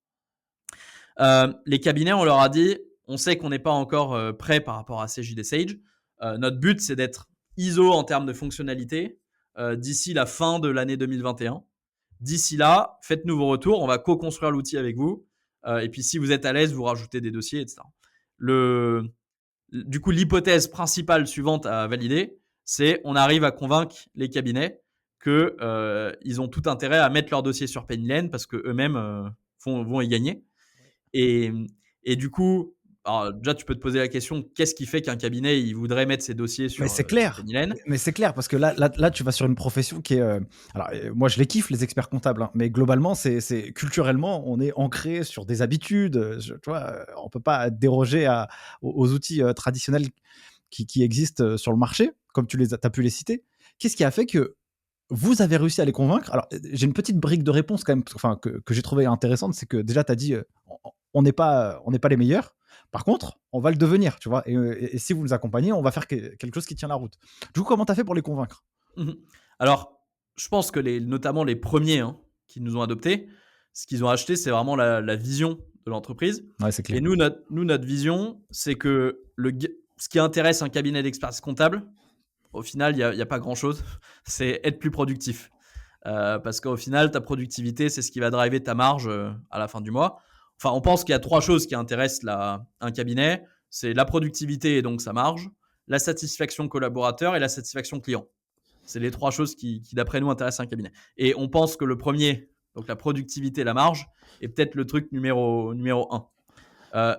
Les cabinets, on leur a dit, on sait qu'on n'est pas encore prêt par rapport à CJD Sage. Notre but, c'est d'être ISO en termes de fonctionnalité d'ici la fin de l'année 2021. D'ici là, faites-nous vos retours, on va co-construire l'outil avec vous. Et puis, si vous êtes à l'aise, vous rajoutez des dossiers, etc. Du coup, l'hypothèse principale suivante à valider, c'est on arrive à convaincre les cabinets qu'ils ont tout intérêt à mettre leur dossier sur Penny Lane parce qu'eux-mêmes vont y gagner. Et du coup, Alors déjà, tu peux te poser la question, qu'est-ce qui fait qu'un cabinet, il voudrait mettre ses dossiers Mais sur, c'est sur clair, Pennylen? mais c'est clair parce que là, tu vas sur une profession qui est, alors, moi je les kiffe les experts comptables, hein, mais globalement c'est culturellement, on est ancré sur des habitudes, tu vois? On peut pas déroger aux outils, traditionnels qui existent, sur le marché, comme tu as pu les citer. Qu'est-ce qui a fait que vous avez réussi à les convaincre? Alors, j'ai une petite brique de réponse quand même, enfin que j'ai trouvé intéressante, c'est que déjà tu as dit, on n'est pas les meilleurs. Par contre, on va le devenir, tu vois? Et si vous nous accompagnez, on va faire quelque chose qui tient la route. Du coup, comment tu as fait pour les convaincre? Mmh. Alors, je pense que notamment les premiers, hein, qui nous ont adoptés, ce qu'ils ont acheté, c'est vraiment la vision de l'entreprise. Ouais, c'est clair. Et notre vision, c'est que ce qui intéresse un cabinet d'expertise comptable, au final, il y a pas grand-chose. C'est être plus productif. Parce qu'au final, ta productivité, c'est ce qui va driver ta marge à la fin du mois. Enfin, on pense qu'il y a 3 choses qui intéressent un cabinet. C'est la productivité et donc sa marge, la satisfaction collaborateur et la satisfaction client. C'est les 3 choses qui, d'après nous, intéressent un cabinet. Et on pense que le premier, donc la productivité et la marge, est peut-être le truc numéro 1.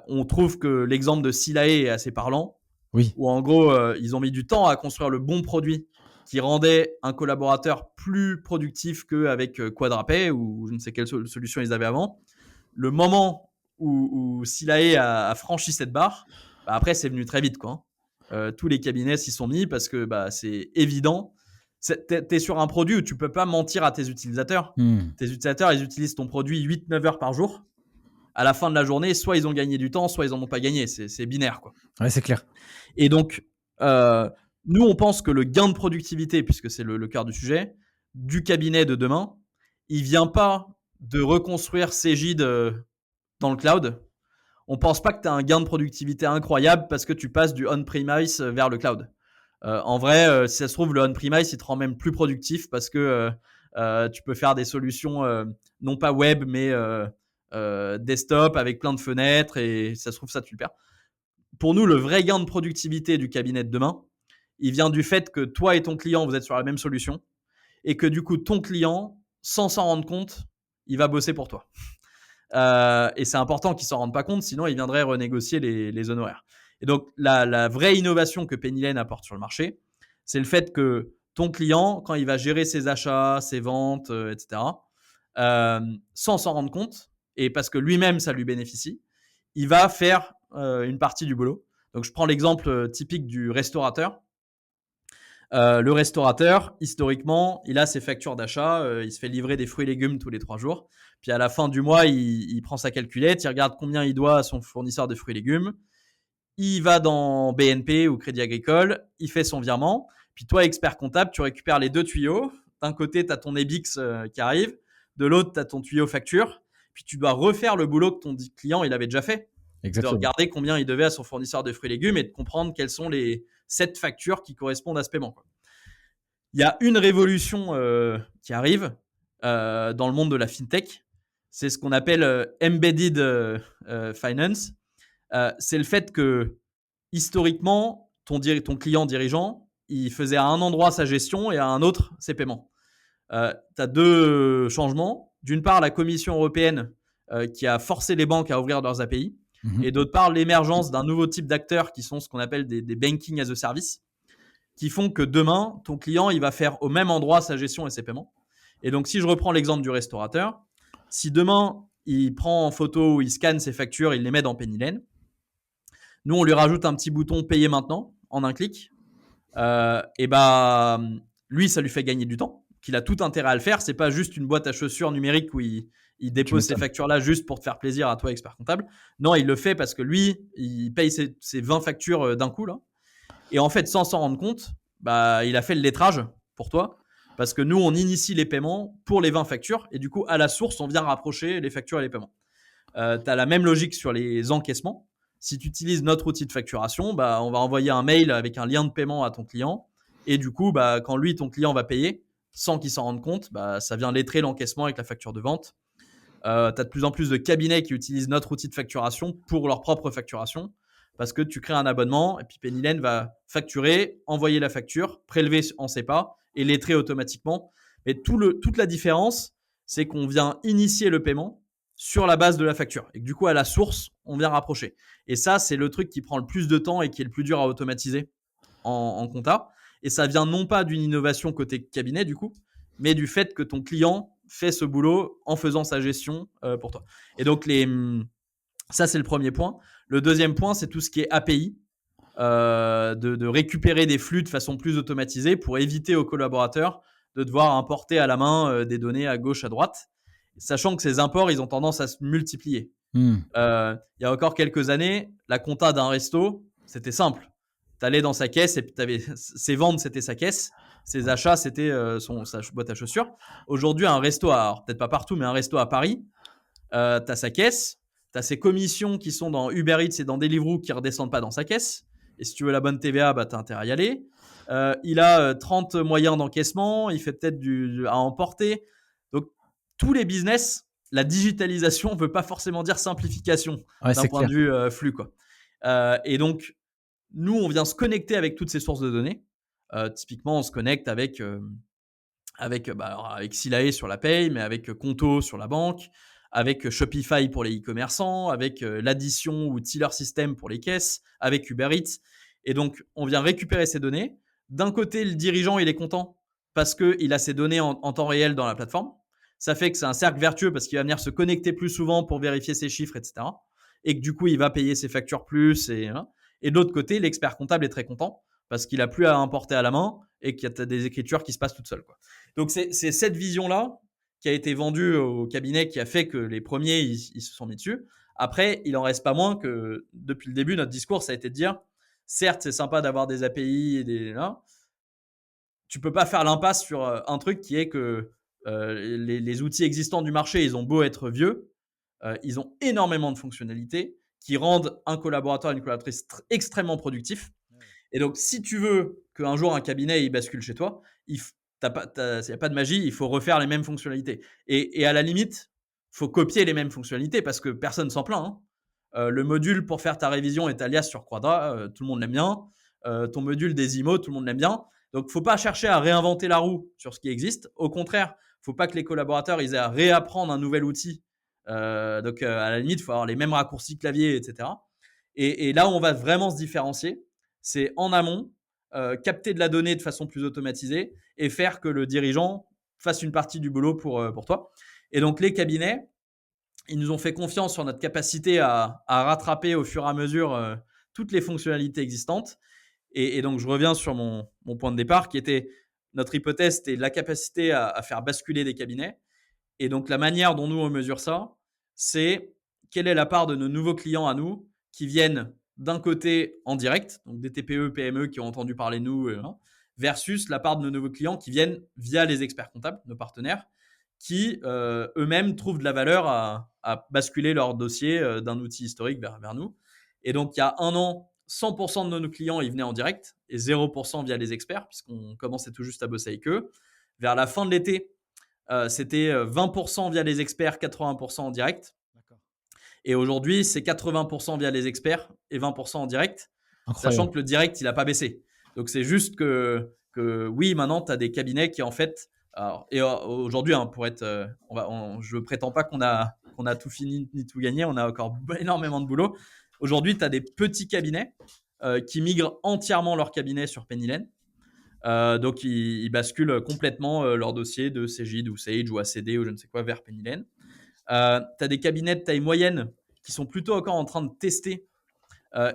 On trouve que l'exemple de Silae est assez parlant, Oui, où en gros, ils ont mis du temps à construire le bon produit qui rendait un collaborateur plus productif qu'avec Quadrapay ou je ne sais quelle solution ils avaient avant. Le moment où Silae a franchi cette barre, bah après, c'est venu très vite, quoi. Tous les cabinets s'y sont mis parce que bah, c'est évident. Tu es sur un produit où tu ne peux pas mentir à tes utilisateurs. mmh, Tes utilisateurs, ils utilisent ton produit 8-9 heures par jour. À la fin de la journée, soit ils ont gagné du temps, soit ils n'en ont pas gagné. C'est binaire, quoi. ouais, c'est clair. Et donc, nous, on pense que le gain de productivité, puisque c'est le cœur du sujet, du cabinet de demain, il ne vient pas de reconstruire Cégide dans le cloud. On ne pense pas que tu as un gain de productivité incroyable parce que tu passes du on-premise vers le cloud. En vrai, si ça se trouve, le on-premise, il te rend même plus productif parce que tu peux faire des solutions non pas web, mais desktop avec plein de fenêtres et ça se trouve, ça, tu le perds. Pour nous, le vrai gain de productivité du cabinet de demain, il vient du fait que toi et ton client, vous êtes sur la même solution et que du coup, ton client, sans s'en rendre compte, il va bosser pour toi. Et c'est important qu'il s'en rende pas compte, sinon il viendrait renégocier les honoraires. Et donc, la vraie innovation que Pennylen apporte sur le marché, c'est le fait que ton client, quand il va gérer ses achats, ses ventes, etc., sans s'en rendre compte, et parce que lui-même, ça lui bénéficie, il va faire une partie du boulot. Donc, je prends l'exemple typique du restaurateur. Le restaurateur, historiquement, il a ses factures d'achat, il se fait livrer des fruits et légumes tous les 3 jours. Puis à la fin du mois, il prend sa calculette, il regarde combien il doit à son fournisseur de fruits et légumes. Il va dans BNP ou Crédit Agricole, il fait son virement. Puis toi, expert comptable, tu récupères les 2 tuyaux. D'un côté, tu as ton EBIX qui arrive. De l'autre, tu as ton tuyau facture. Puis tu dois refaire le boulot que ton client il avait déjà fait. De Exactement. regarder combien il devait à son fournisseur de fruits et légumes et de comprendre quelles sont les 7 factures qui correspondent à ce paiement, quoi. Il y a une révolution qui arrive dans le monde de la fintech. C'est ce qu'on appelle embedded finance. C'est le fait que historiquement, ton client dirigeant, il faisait à un endroit sa gestion et à un autre ses paiements. Tu as 2 changements. D'une part, la Commission européenne qui a forcé les banques à ouvrir leurs API. Mmh. Et d'autre part, l'émergence d'un nouveau type d'acteurs qui sont ce qu'on appelle des banking as a service, qui font que demain, ton client, il va faire au même endroit sa gestion et ses paiements. Et donc, si je reprends l'exemple du restaurateur, si demain, il prend en photo ou il scanne ses factures, il les met dans Pennylen, nous, on lui rajoute un petit bouton payer maintenant en un clic. Et bah, lui, ça lui fait gagner du temps, qu'il a tout intérêt à le faire. C'est pas juste une boîte à chaussures numérique où il Tu dépose ces m'étonnes. factures-là juste pour te faire plaisir à toi, expert comptable. Non, il le fait parce que lui, il paye ses 20 factures d'un coup, là. Et en fait, sans s'en rendre compte, bah, il a fait le lettrage pour toi. Parce que nous, on initie les paiements pour les 20 factures. Et du coup, à la source, on vient rapprocher les factures et les paiements. Tu as la même logique sur les encaissements. Si tu utilises notre outil de facturation, bah, on va envoyer un mail avec un lien de paiement à ton client. Et du coup, bah, quand lui, ton client va payer, sans qu'il s'en rende compte, bah, ça vient lettrer l'encaissement avec la facture de vente. Tu as de plus en plus de cabinets qui utilisent notre outil de facturation pour leur propre facturation parce que tu crées un abonnement et puis Pennylen va facturer, envoyer la facture, prélever en SEPA et lettrer automatiquement. Mais toute la différence, c'est qu'on vient initier le paiement sur la base de la facture. Et que du coup, à la source, on vient rapprocher. Et ça, c'est le truc qui prend le plus de temps et qui est le plus dur à automatiser en compta. Et ça vient non pas d'une innovation côté cabinet, du coup, mais du fait que ton client fait ce boulot en faisant sa gestion pour toi. Et donc, ça, c'est le premier point. Le deuxième point, c'est tout ce qui est API, de récupérer des flux de façon plus automatisée pour éviter aux collaborateurs de devoir importer à la main des données à gauche, à droite, sachant que ces imports, ils ont tendance à se multiplier. Il y a encore quelques années, la compta d'un resto, c'était simple. Tu allais dans sa caisse et puis ses ventes, c'était sa caisse. Ses achats, c'était sa boîte à chaussures. Aujourd'hui, un resto, alors peut-être pas partout, mais un resto à Paris, tu as sa caisse, tu as ses commissions qui sont dans Uber Eats et dans Deliveroo qui ne redescendent pas dans sa caisse. Et si tu veux la bonne TVA, bah, tu as intérêt à y aller. Il a 30 moyens d'encaissement, il fait peut-être à emporter. Donc, tous les business, la digitalisation ne veut pas forcément dire simplification d'un point de vue flux, quoi. Et donc, nous, on vient se connecter avec toutes ces sources de données. Typiquement, on se connecte avec Silae sur la paye, mais avec Conto sur la banque, avec Shopify pour les e-commerçants, avec l'addition ou Tiller System pour les caisses, avec Uber Eats. Et donc, on vient récupérer ces données. D'un côté, le dirigeant, il est content parce qu'il a ses données en temps réel dans la plateforme. Ça fait que c'est un cercle vertueux parce qu'il va venir se connecter plus souvent pour vérifier ses chiffres, etc. Et que du coup, il va payer ses factures plus. Et de l'autre côté, l'expert comptable est très content parce qu'il n'a plus à importer à la main et qu'il y a des écritures qui se passent toutes seules, quoi. Donc, c'est cette vision-là qui a été vendue au cabinet qui a fait que les premiers, ils se sont mis dessus. Après, il en reste pas moins que depuis le début, notre discours, ça a été de dire, certes, c'est sympa d'avoir des API et là, tu peux pas faire l'impasse sur un truc qui est que les outils existants du marché, ils ont beau être vieux, ils ont énormément de fonctionnalités qui rendent un collaborateur et une collaboratrice extrêmement productifs. Et donc, si tu veux qu'un jour un cabinet il bascule chez toi, il n'y a pas de magie, il faut refaire les mêmes fonctionnalités. Et à la limite, il faut copier les mêmes fonctionnalités parce que personne s'en plaint, hein. Le module pour faire ta révision et ta liasse sur Quadra, tout le monde l'aime bien. Ton module des IMO, tout le monde l'aime bien. Donc, il ne faut pas chercher à réinventer la roue sur ce qui existe. Au contraire, il ne faut pas que les collaborateurs ils aient à réapprendre un nouvel outil. Donc, à la limite, il faut avoir les mêmes raccourcis clavier, etc. Et là où on va vraiment se différencier, c'est en amont, capter de la donnée de façon plus automatisée et faire que le dirigeant fasse une partie du boulot pour toi. Et donc, les cabinets, ils nous ont fait confiance sur notre capacité à rattraper au fur et à mesure toutes les fonctionnalités existantes. Et donc, je reviens sur mon point de départ qui était notre hypothèse, c'était la capacité à faire basculer des cabinets. Et donc, la manière dont nous, on mesure ça, c'est quelle est la part de nos nouveaux clients à nous qui viennent d'un côté en direct, donc des TPE, PME qui ont entendu parler de nous, versus la part de nos nouveaux clients qui viennent via les experts comptables, nos partenaires, qui eux-mêmes trouvent de la valeur à basculer leur dossier d'un outil historique vers nous. Et donc, il y a un an, 100% de nos clients, ils venaient en direct et 0% via les experts, puisqu'on commençait tout juste à bosser avec eux. Vers la fin de l'été, c'était 20% via les experts, 80% en direct. D'accord. Et aujourd'hui, c'est 80% via les experts et 20% en direct, Incroyable. sachant que le direct, il n'a pas baissé. Donc, c'est juste que oui, maintenant, tu as des cabinets qui, en fait, aujourd'hui, hein, je ne prétends pas qu'on a tout fini ni tout gagné, on a encore énormément de boulot. Aujourd'hui, tu as des petits cabinets qui migrent entièrement leur cabinet sur Pennylen. Donc, ils basculent complètement leur dossier de Cegid ou Sage ou ACD ou je ne sais quoi vers Pennylen. Tu as des cabinets de taille moyenne qui sont plutôt encore en train de tester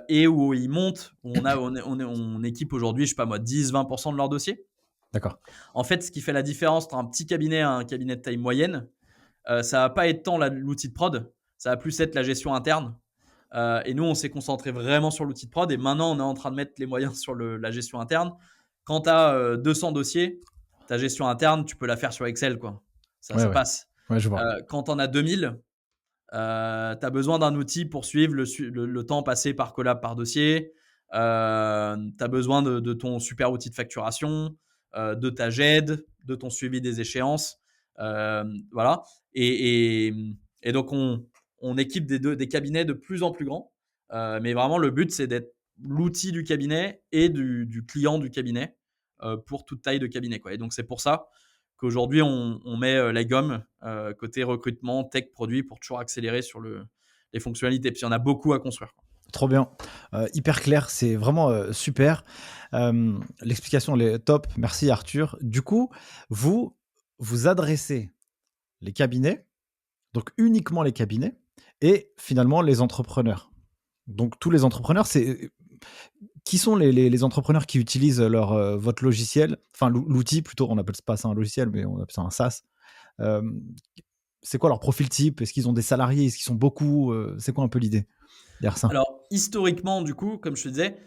et où ils montent, où on équipe aujourd'hui, je sais pas moi, 10-20% de leur dossier. D'accord. En fait, ce qui fait la différence entre un petit cabinet et un cabinet de taille moyenne, ça va pas être tant l'outil de prod, ça va plus être la gestion interne. Et nous, on s'est concentré vraiment sur l'outil de prod et maintenant, on est en train de mettre les moyens sur la gestion interne. Quand tu as 200 dossiers, ta gestion interne, tu peux la faire sur Excel, quoi. Ça passe. Ouais, je vois. Quand tu en as 2000, tu as besoin d'un outil pour suivre le temps passé par collab par dossier. Tu as besoin de ton super outil de facturation, de ta GED, de ton suivi des échéances. Voilà. Et donc, on équipe des cabinets de plus en plus grands. Mais vraiment, le but, c'est d'être l'outil du cabinet et du client du cabinet pour toute taille de cabinet, quoi. Et donc, c'est pour ça qu'aujourd'hui, on met la gomme côté recrutement, tech, produit pour toujours accélérer sur les fonctionnalités. Puis il y en a beaucoup à construire. Trop bien. Hyper clair, c'est vraiment super. L'explication elle est top. Merci Arthur. Du coup, vous adressez les cabinets, donc uniquement les cabinets, et finalement les entrepreneurs. Donc tous les entrepreneurs, qui sont les entrepreneurs qui utilisent votre logiciel, enfin l'outil plutôt, on appelle pas ça un logiciel, mais on appelle ça un SaaS. Euh, c'est quoi leur profil type? Est-ce qu'ils ont des salariés? Est-ce qu'ils sont beaucoup? C'est quoi un peu l'idée derrière ça? Alors, historiquement, du coup, comme je te disais,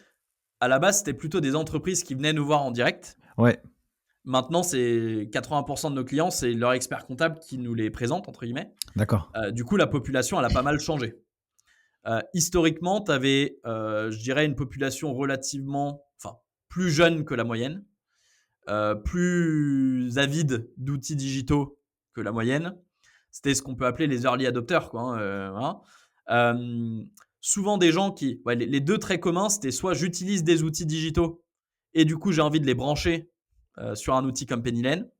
à la base, c'était plutôt des entreprises qui venaient nous voir en direct. Ouais, Maintenant, c'est 80% de nos clients, c'est leur expert comptable qui nous les présente, entre guillemets. d'accord. Du coup, la population, elle a pas mal changé. Historiquement, tu avais, je dirais, une population relativement, enfin, plus jeune que la moyenne, plus avide d'outils digitaux que la moyenne. C'était ce qu'on peut appeler les early adopters, quoi. Voilà. Souvent des gens qui, ouais, les deux traits communs, c'était soit j'utilise des outils digitaux et du coup j'ai envie de les brancher sur un outil comme Pennylen.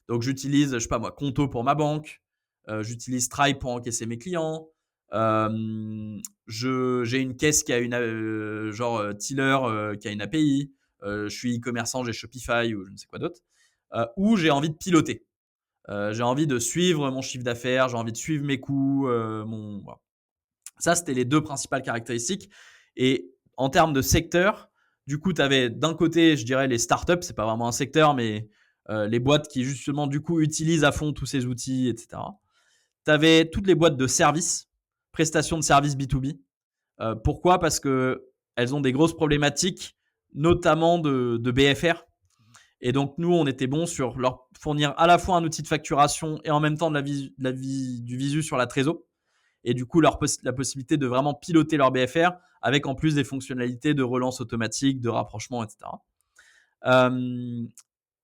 Donc j'utilise, je sais pas moi, Conto pour ma banque, j'utilise Stripe pour encaisser mes clients. J'ai une caisse qui a une genre Tiller qui a une API. Je suis e-commerçant, j'ai Shopify ou je ne sais quoi d'autre. Ou j'ai envie de piloter. J'ai envie de suivre mon chiffre d'affaires, j'ai envie de suivre mes coûts, voilà. Ça, c'était les deux principales caractéristiques. Et en termes de secteur, du coup, tu avais d'un côté, je dirais, les startups, c'est pas vraiment un secteur, mais les boîtes qui, justement, du coup, utilisent à fond tous ces outils, etc. Tu avais toutes les boîtes de services, prestations de services B2B. Pourquoi? Parce qu'elles ont des grosses problématiques, notamment de BFR. Et donc, nous, on était bons sur leur fournir à la fois un outil de facturation et en même temps du visu sur la trésor. Et du coup, la possibilité de vraiment piloter leur BFR avec en plus des fonctionnalités de relance automatique, de rapprochement, etc.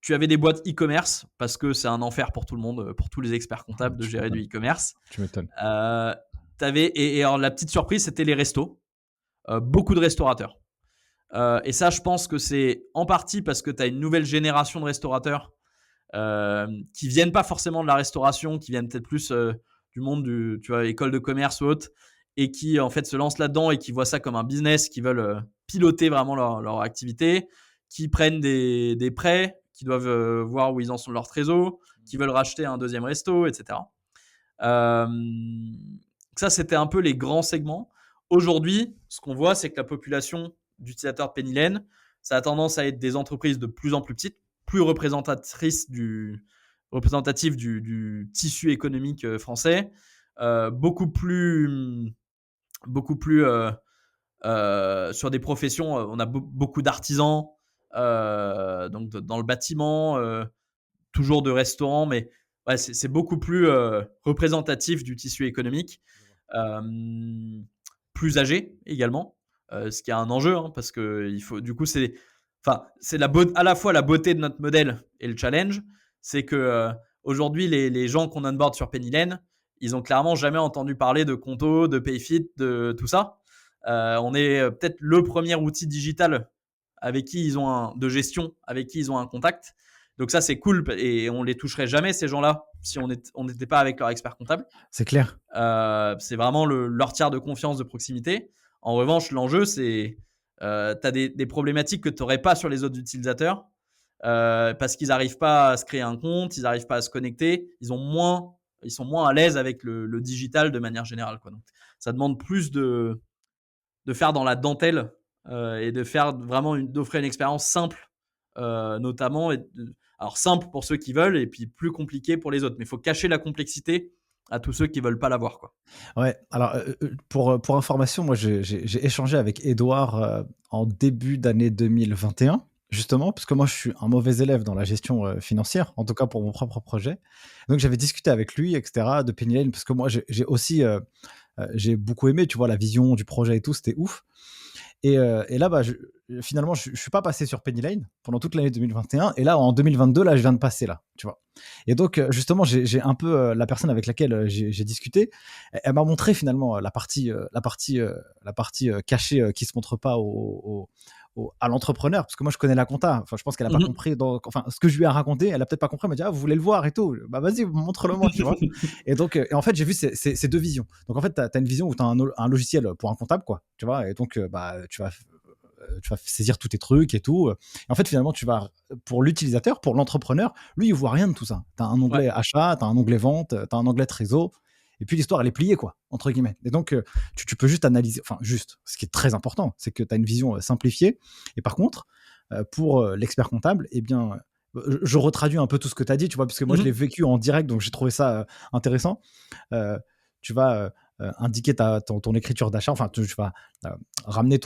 Tu avais des boîtes e-commerce parce que c'est un enfer pour tout le monde, pour tous les experts comptables de gérer du e-commerce. Tu m'étonnes. Et alors, la petite surprise, c'était les restos. Beaucoup de restaurateurs. Et ça, je pense que c'est en partie parce que tu as une nouvelle génération de restaurateurs qui viennent pas forcément de la restauration, qui viennent peut-être plus du monde tu vois, école de commerce ou autre, et qui en fait se lancent là-dedans et qui voient ça comme un business, qui veulent piloter vraiment leur activité, qui prennent des prêts, qui doivent voir où ils en sont de leur trésor, qui veulent racheter un deuxième resto, etc. Ça, c'était un peu les grands segments. Aujourd'hui, ce qu'on voit, c'est que la population d'utilisateurs de Pennylen, ça a tendance à être des entreprises de plus en plus petites, plus représentatives du tissu économique français, beaucoup plus sur des professions. On a beaucoup d'artisans, donc dans le bâtiment, toujours de restaurants, mais ouais, c'est beaucoup plus représentatif du tissu économique. Plus âgé également, ce qui est un enjeu, hein, parce que il faut, du coup, c'est à la fois la beauté de notre modèle et le challenge, c'est que aujourd'hui, les gens qu'on onboard sur Pennylen, ils ont clairement jamais entendu parler de Conto, de Payfit, de tout ça. On est peut-être le premier outil digital avec qui ils ont de gestion, avec qui ils ont un contact. Donc ça, c'est cool et on les toucherait jamais, ces gens-là, si on n'était pas avec leur expert comptable. C'est clair. C'est vraiment leur tiers de confiance de proximité. En revanche, l'enjeu, c'est tu as des problématiques que tu n'aurais pas sur les autres utilisateurs parce qu'ils n'arrivent pas à se créer un compte, ils n'arrivent pas à se connecter, ils sont moins à l'aise avec le digital de manière générale, quoi. Donc, ça demande plus de faire dans la dentelle et de faire vraiment d'offrir une expérience simple, notamment. Alors simple pour ceux qui veulent et puis plus compliqué pour les autres. Mais il faut cacher la complexité à tous ceux qui veulent pas l'avoir, quoi. Ouais, alors pour information, moi j'ai échangé avec Edouard en début d'année 2021, justement, parce que moi je suis un mauvais élève dans la gestion financière, en tout cas pour mon propre projet. Donc j'avais discuté avec lui, etc., de Pennylen, parce que moi j'ai aussi j'ai beaucoup aimé, tu vois, la vision du projet et tout, c'était ouf. Et là, finalement, je suis pas passé sur Pennylen pendant toute l'année 2021. Et là, en 2022, là, je viens de passer là, tu vois. Et donc, justement, j'ai un peu la personne avec laquelle j'ai discuté. Elle m'a montré finalement la partie cachée qui se montre pas à l'entrepreneur, parce que moi je connais la compta. Enfin, je pense qu'elle a pas Mhm. compris. Enfin, ce que je lui ai raconté, elle a peut-être pas compris. Elle m'a dit, ah, vous voulez le voir et tout. Bah vas-y, montre-le moi, tu vois. Et donc, et en fait, j'ai vu ces deux visions. Donc en fait, tu as une vision où tu as un logiciel pour un comptable, quoi, tu vois. Et donc, bah, tu vas saisir tous tes trucs et tout. Et en fait, finalement, pour l'utilisateur, pour l'entrepreneur, lui, il voit rien de tout ça. Tu as un Ouais, onglet achat, tu as un onglet vente, tu as un onglet trésor. Et puis l'histoire, elle est pliée, quoi, entre guillemets. Et donc, tu peux juste analyser, enfin, juste, ce qui est très important, c'est que tu as une vision simplifiée. Et par contre, pour l'expert comptable, eh bien, je retraduis un peu tout ce que tu as dit, tu vois, parce que moi, je l'ai mhm. vécu en direct, donc j'ai trouvé ça intéressant. Euh, Tu vas indiquer ton écriture d'achat, enfin, tu vas euh, ramener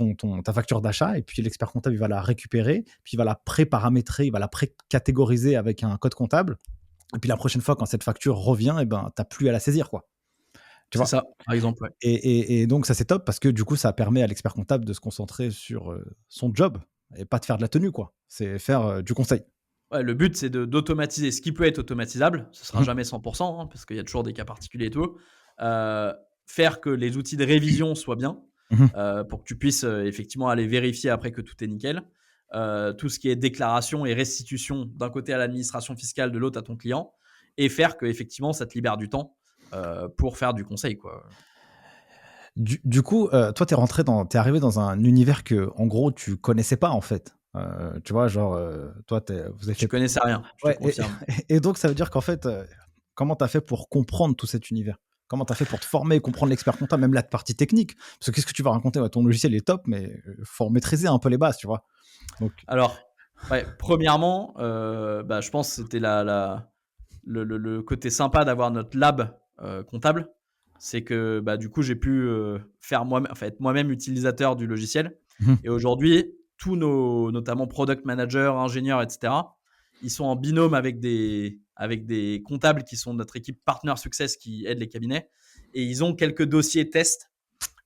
ta facture d'achat, et puis l'expert comptable, il va la récupérer, puis il va la pré-paramétrer, il va la pré-catégoriser avec un code comptable. Et puis la prochaine fois, quand cette facture revient, eh ben, tu n'as plus à la saisir, quoi. Tu C'est vois. ça, par exemple. Ouais. Et donc, ça, c'est top parce que du coup, ça permet à l'expert comptable de se concentrer sur son job et pas de faire de la tenue, quoi. C'est faire du conseil. Ouais, le but, c'est d'automatiser ce qui peut être automatisable. Ce sera Mhm. jamais 100%, hein, parce qu'il y a toujours des cas particuliers et tout. Faire que les outils de révision soient bien, Mhm. pour que tu puisses effectivement aller vérifier après que tout est nickel. Tout ce qui est déclaration et restitution d'un côté à l'administration fiscale, de l'autre à ton client, et faire que effectivement ça te libère du temps pour faire du conseil, quoi. Du coup, toi, t'es arrivé dans un univers que, en gros, tu connaissais pas, en fait. Tu vois, genre, toi, vous avez Je fait. connaissais rien, je te Ouais, confirme. et donc, ça veut dire qu'en fait, comment tu as fait pour comprendre tout cet univers? Comment tu as fait pour te former, comprendre l'expert comptable, même la partie technique? Parce que qu'est-ce que tu vas raconter? Ouais, ton logiciel est top, mais faut maîtriser un peu les bases, tu vois? Donc, Alors, ouais, premièrement, bah, je pense que c'était le côté sympa d'avoir notre lab comptable. C'est que bah, du coup, j'ai pu faire moi-même, en fait, être moi-même utilisateur du logiciel. mhm, Et aujourd'hui, tous nos, notamment product managers, ingénieurs, etc., ils sont en binôme avec des comptables qui sont notre équipe Partner Success qui aide les cabinets. Et ils ont quelques dossiers tests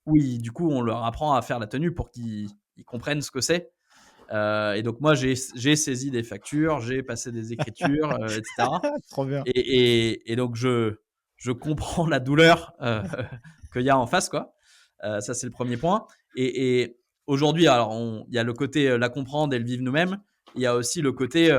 où du coup, on leur apprend à faire la tenue pour qu'ils comprennent ce que c'est. Et donc, moi, j'ai saisi des factures, j'ai passé des écritures, etc. trop bien. Et donc, je comprends la douleur qu'il y a en face, quoi. Ça, c'est le premier point. Et aujourd'hui, alors, il y a le côté la comprendre et le vivre nous-mêmes. Il y a aussi le côté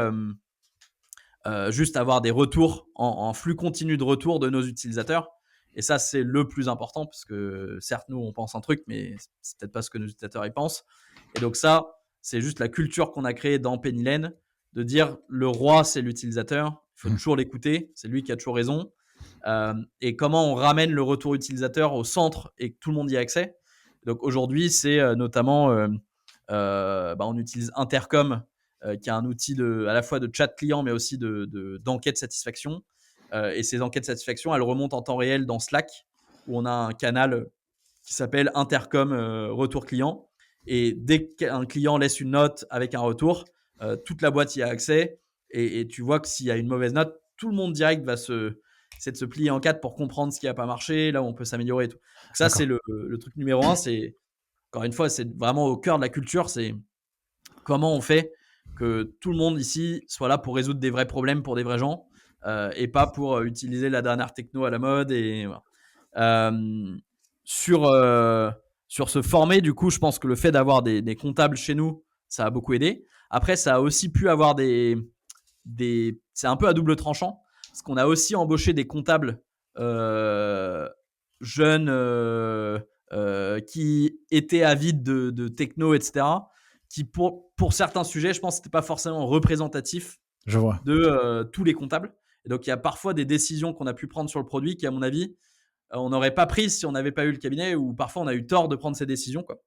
juste avoir des retours en flux continu de retour de nos utilisateurs. Et ça, c'est le plus important parce que certes, nous, on pense un truc, mais c'est peut-être pas ce que nos utilisateurs y pensent. Et donc ça, c'est juste la culture qu'on a créée dans Penny Lane de dire le roi, c'est l'utilisateur. Il faut Mhm, toujours l'écouter. C'est lui qui a toujours raison. Et comment on ramène le retour utilisateur au centre et que tout le monde y a accès. Donc aujourd'hui, c'est notamment, bah, on utilise Intercom, qui est un outil à la fois de chat client, mais aussi d'enquête satisfaction. Et ces enquêtes satisfaction, elles remontent en temps réel dans Slack, où on a un canal qui s'appelle Intercom retour client. Et dès qu'un client laisse une note avec un retour, toute la boîte y a accès. Et tu vois que s'il y a une mauvaise note, tout le monde direct va essayer de se plier en quatre pour comprendre ce qui n'a pas marché, là où on peut s'améliorer et tout. Donc ça, c'est d'accord. le truc numéro un. C'est, encore une fois, c'est vraiment au cœur de la culture. C'est comment on fait que tout le monde ici soit là pour résoudre des vrais problèmes pour des vrais gens et pas pour utiliser la dernière techno à la mode. Et voilà. Euh, sur, euh, sur se former, du coup, je pense que le fait d'avoir des comptables chez nous, ça a beaucoup aidé. Après, ça a aussi pu avoir c'est un peu à double tranchant, parce qu'on a aussi embauché des comptables euh, jeunes qui étaient avides de techno, etc., qui, pour certains sujets, je pense que c'était pas forcément représentatif Je vois. de tous les comptables. Et donc, il y a parfois des décisions qu'on a pu prendre sur le produit qui, à mon avis, on n'aurait pas prises si on n'avait pas eu le cabinet, ou parfois on a eu tort de prendre ces décisions, quoi.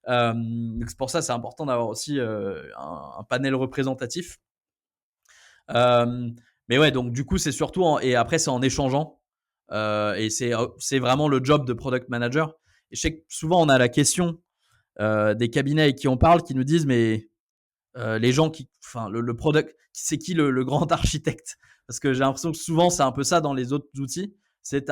Donc c'est pour ça, c'est important d'avoir aussi un panel représentatif. Euh, mais ouais, donc du coup, c'est surtout et après c'est en échangeant. Et c'est vraiment le job de product manager. Et je sais que souvent on a la question des cabinets avec qui on parle qui nous disent mais les gens enfin le product, c'est qui le grand architecte? Parce que j'ai l'impression que souvent c'est un peu ça dans les autres outils. C'est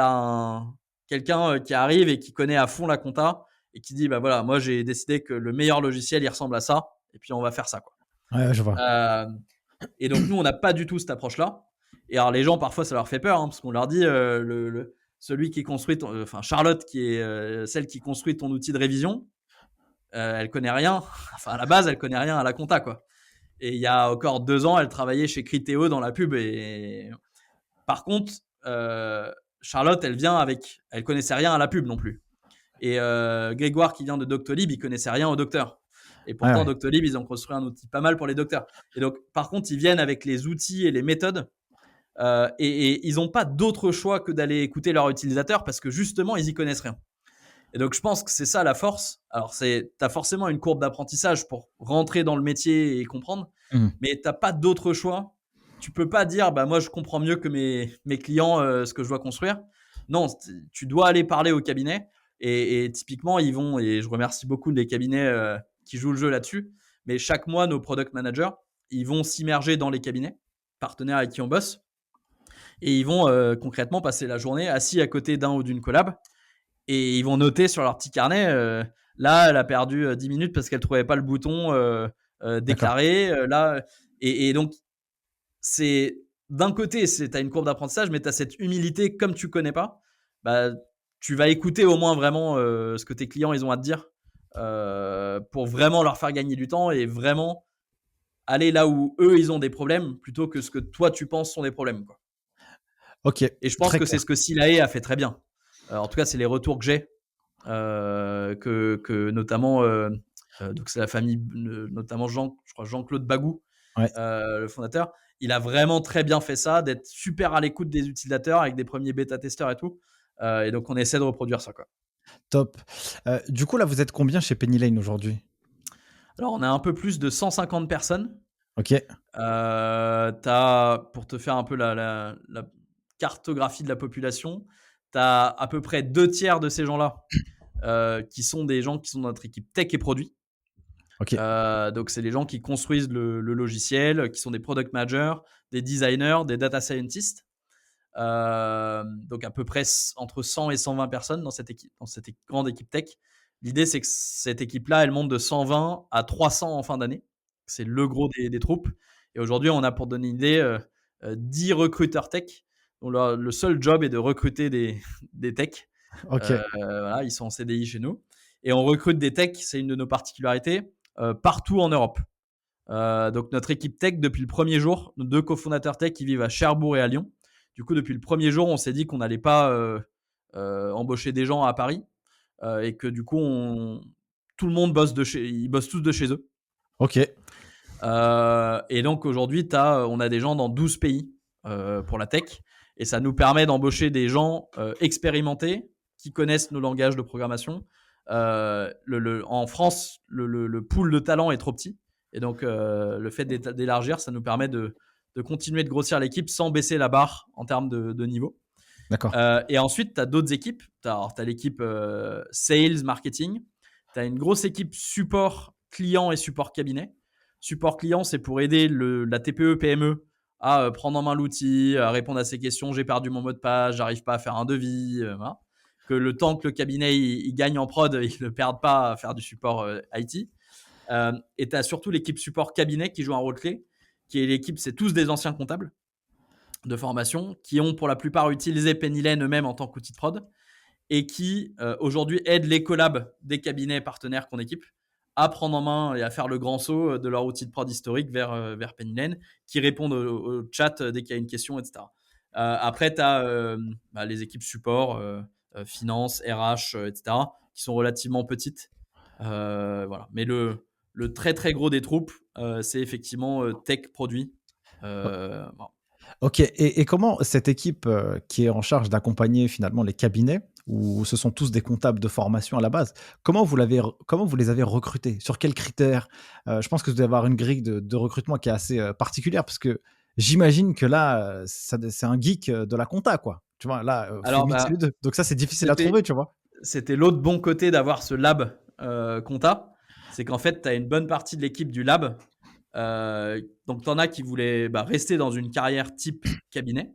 quelqu'un qui arrive et qui connaît à fond la compta et qui dit bah voilà, moi j'ai décidé que le meilleur logiciel il ressemble à ça et puis on va faire ça, quoi. Ouais, je vois. Euh, et donc, nous, on n'a pas du tout cette approche-là. Et alors, les gens, parfois, ça leur fait peur, hein, parce qu'on leur dit, celui qui construit enfin, Charlotte, qui est celle qui construit ton outil de révision, elle connaît rien. Enfin, à la base, elle connaît rien à la compta, quoi. Et il y a encore 2 ans, elle travaillait chez Criteo dans la pub. Et par contre, Charlotte, elle connaissait rien à la pub non plus. Et Grégoire, qui vient de Doctolib, il connaissait rien au docteur. Et Ouais, pourtant, ouais. Doctolib, ils ont construit un outil pas mal pour les docteurs. Et donc, par contre, ils viennent avec les outils et les méthodes. Et ils n'ont pas d'autre choix que d'aller écouter leurs utilisateurs parce que justement, ils y connaissent rien. Et donc, je pense que c'est ça la force. Alors, tu as forcément une courbe d'apprentissage pour rentrer dans le métier et comprendre, Mhm. mais tu n'as pas d'autre choix. Tu peux pas dire, bah, moi, je comprends mieux que mes clients ce que je dois construire. Non, tu dois aller parler au cabinet. Et typiquement, ils vont, et je remercie beaucoup les cabinets qui jouent le jeu là-dessus, mais chaque mois, nos product managers, ils vont s'immerger dans les cabinets partenaires avec qui on bosse. Et ils vont concrètement passer la journée assis à côté d'un ou d'une collab. Et ils vont noter sur leur petit carnet, là, elle a perdu 10 minutes parce qu'elle ne trouvait pas le bouton D'accord. déclaré. Là, et donc, c'est d'un côté, tu as une courbe d'apprentissage, mais tu as cette humilité, comme tu ne connais pas, bah, tu vas écouter au moins vraiment ce que tes clients ils ont à te dire pour vraiment leur faire gagner du temps et vraiment aller là où eux, ils ont des problèmes plutôt que ce que toi, tu penses sont des problèmes, quoi. Ok, Et je pense très que c'est clair. ce que Silae a fait très bien. En tout cas, c'est les retours que j'ai. Que notamment, donc c'est la famille, notamment je crois Jean-Claude Bagou, Ouais. le fondateur. Il a vraiment très bien fait ça, d'être super à l'écoute des utilisateurs avec des premiers bêta-testeurs et tout. Et donc, on essaie de reproduire ça, quoi. Top. Du coup, là, vous êtes combien chez Penny Lane aujourd'hui? Alors, on a un peu plus de 150 personnes. Ok. Pour te faire un peu la cartographie de la population, tu as à peu près 2 tiers de ces gens-là qui sont des gens qui sont dans notre équipe tech et produit. Ok. Donc, c'est les gens qui construisent le logiciel, qui sont des product managers, des designers, des data scientists. Donc, à peu près entre 100 et 120 personnes dans cette grande équipe tech. L'idée, c'est que cette équipe-là, elle monte de 120 à 300 en fin d'année. C'est le gros des troupes. Et aujourd'hui, on a, pour donner une idée, 10 recruteurs tech. Donc, le seul job est de recruter des techs. Ok. Voilà, ils sont en CDI chez nous. Et on recrute des techs, c'est une de nos particularités, partout en Europe. Donc, notre équipe tech, depuis le premier jour, nos 2 cofondateurs tech qui vivent à Cherbourg et à Lyon. Du coup, depuis le premier jour, on s'est dit qu'on n'allait pas embaucher des gens à Paris et que du coup, tout le monde ils bossent tous de chez eux. Ok. Et donc, aujourd'hui, on a des gens dans 12 pays pour la tech. Et ça nous permet d'embaucher des gens expérimentés qui connaissent nos langages de programmation. En France, le pool de talent est trop petit. Et donc, le fait d'élargir, ça nous permet de continuer de grossir l'équipe sans baisser la barre en termes de niveau. D'accord. Et ensuite, tu as d'autres équipes. Tu as l'équipe sales, marketing. Tu as une grosse équipe support client et support cabinet. Support client, c'est pour aider la TPE, PME à prendre en main l'outil, à répondre à ces questions. J'ai perdu mon mot de passe, j'arrive pas à faire un devis. Voilà. Que le temps que le cabinet il gagne en prod, il ne perde pas à faire du support IT. Et tu as surtout l'équipe support cabinet qui joue un rôle clé, qui est l'équipe, c'est tous des anciens comptables de formation qui ont pour la plupart utilisé Penny Lane eux-mêmes en tant qu'outil de prod et qui aujourd'hui aident les collabs des cabinets partenaires qu'on équipe à prendre en main et à faire le grand saut de leur outil de prod historique vers Penny Lane, qui répondent au chat dès qu'il y a une question, etc. Après, tu as les équipes support, finance, RH, etc., qui sont relativement petites. Voilà. Mais le très très gros des troupes, c'est effectivement tech produit. Voilà. Ok. Et comment cette équipe qui est en charge d'accompagner finalement les cabinets, où ce sont tous des comptables de formation à la base, comment vous les avez recrutés? Sur quels critères? Je pense que vous devez avoir une grille de recrutement qui est assez particulière, parce que j'imagine que là, c'est un geek de la compta, quoi. Tu vois, là, faut Alors, mixer les deux. Donc ça, c'est difficile à trouver, c'était tu vois. c'était l'autre bon côté d'avoir ce lab compta, c'est qu'en fait, tu as une bonne partie de l'équipe du lab. Donc, tu en as qui voulaient rester dans une carrière type cabinet.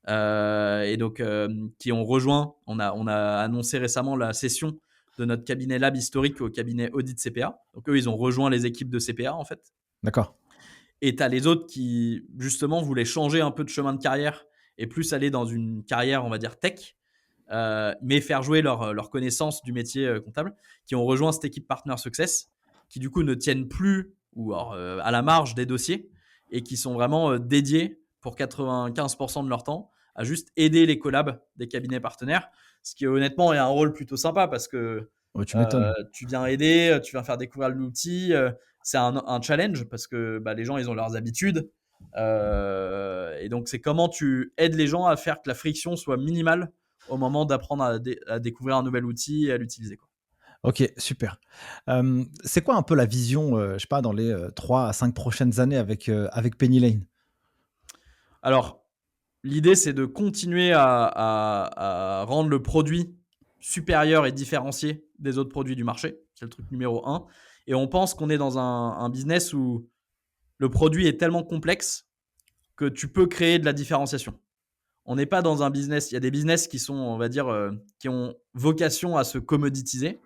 Et donc, qui ont rejoint. On a annoncé récemment la cession de notre cabinet lab historique au cabinet audit CPA. Donc, eux, ils ont rejoint les équipes de CPA, en fait. D'accord. Et tu as les autres qui, justement, voulaient changer un peu de chemin de carrière et plus aller dans une carrière, on va dire, tech. mais faire jouer leur connaissance du métier comptable, qui ont rejoint cette équipe Partner Success, qui du coup ne tiennent plus ou alors, à la marge des dossiers et qui sont vraiment dédiés pour 95% de leur temps à juste aider les collabs des cabinets partenaires, ce qui honnêtement est un rôle plutôt sympa parce que Ouais, tu m'étonnes. tu viens aider, tu viens faire découvrir l'outil. C'est un challenge parce que les gens, ils ont leurs habitudes. Et donc, c'est comment tu aides les gens à faire que la friction soit minimale au moment d'apprendre à découvrir un nouvel outil et à l'utiliser, quoi. OK, super. C'est quoi un peu la vision, je sais pas, dans les, 3 à 5 prochaines années avec Penny Lane? Alors, l'idée, c'est de continuer à rendre le produit supérieur et différencié des autres produits du marché. C'est le truc numéro un. Et on pense qu'on est dans un business où le produit est tellement complexe que tu peux créer de la différenciation. On n'est pas dans un business. Il y a des business qui sont, on va dire, qui ont vocation à se commoditiser.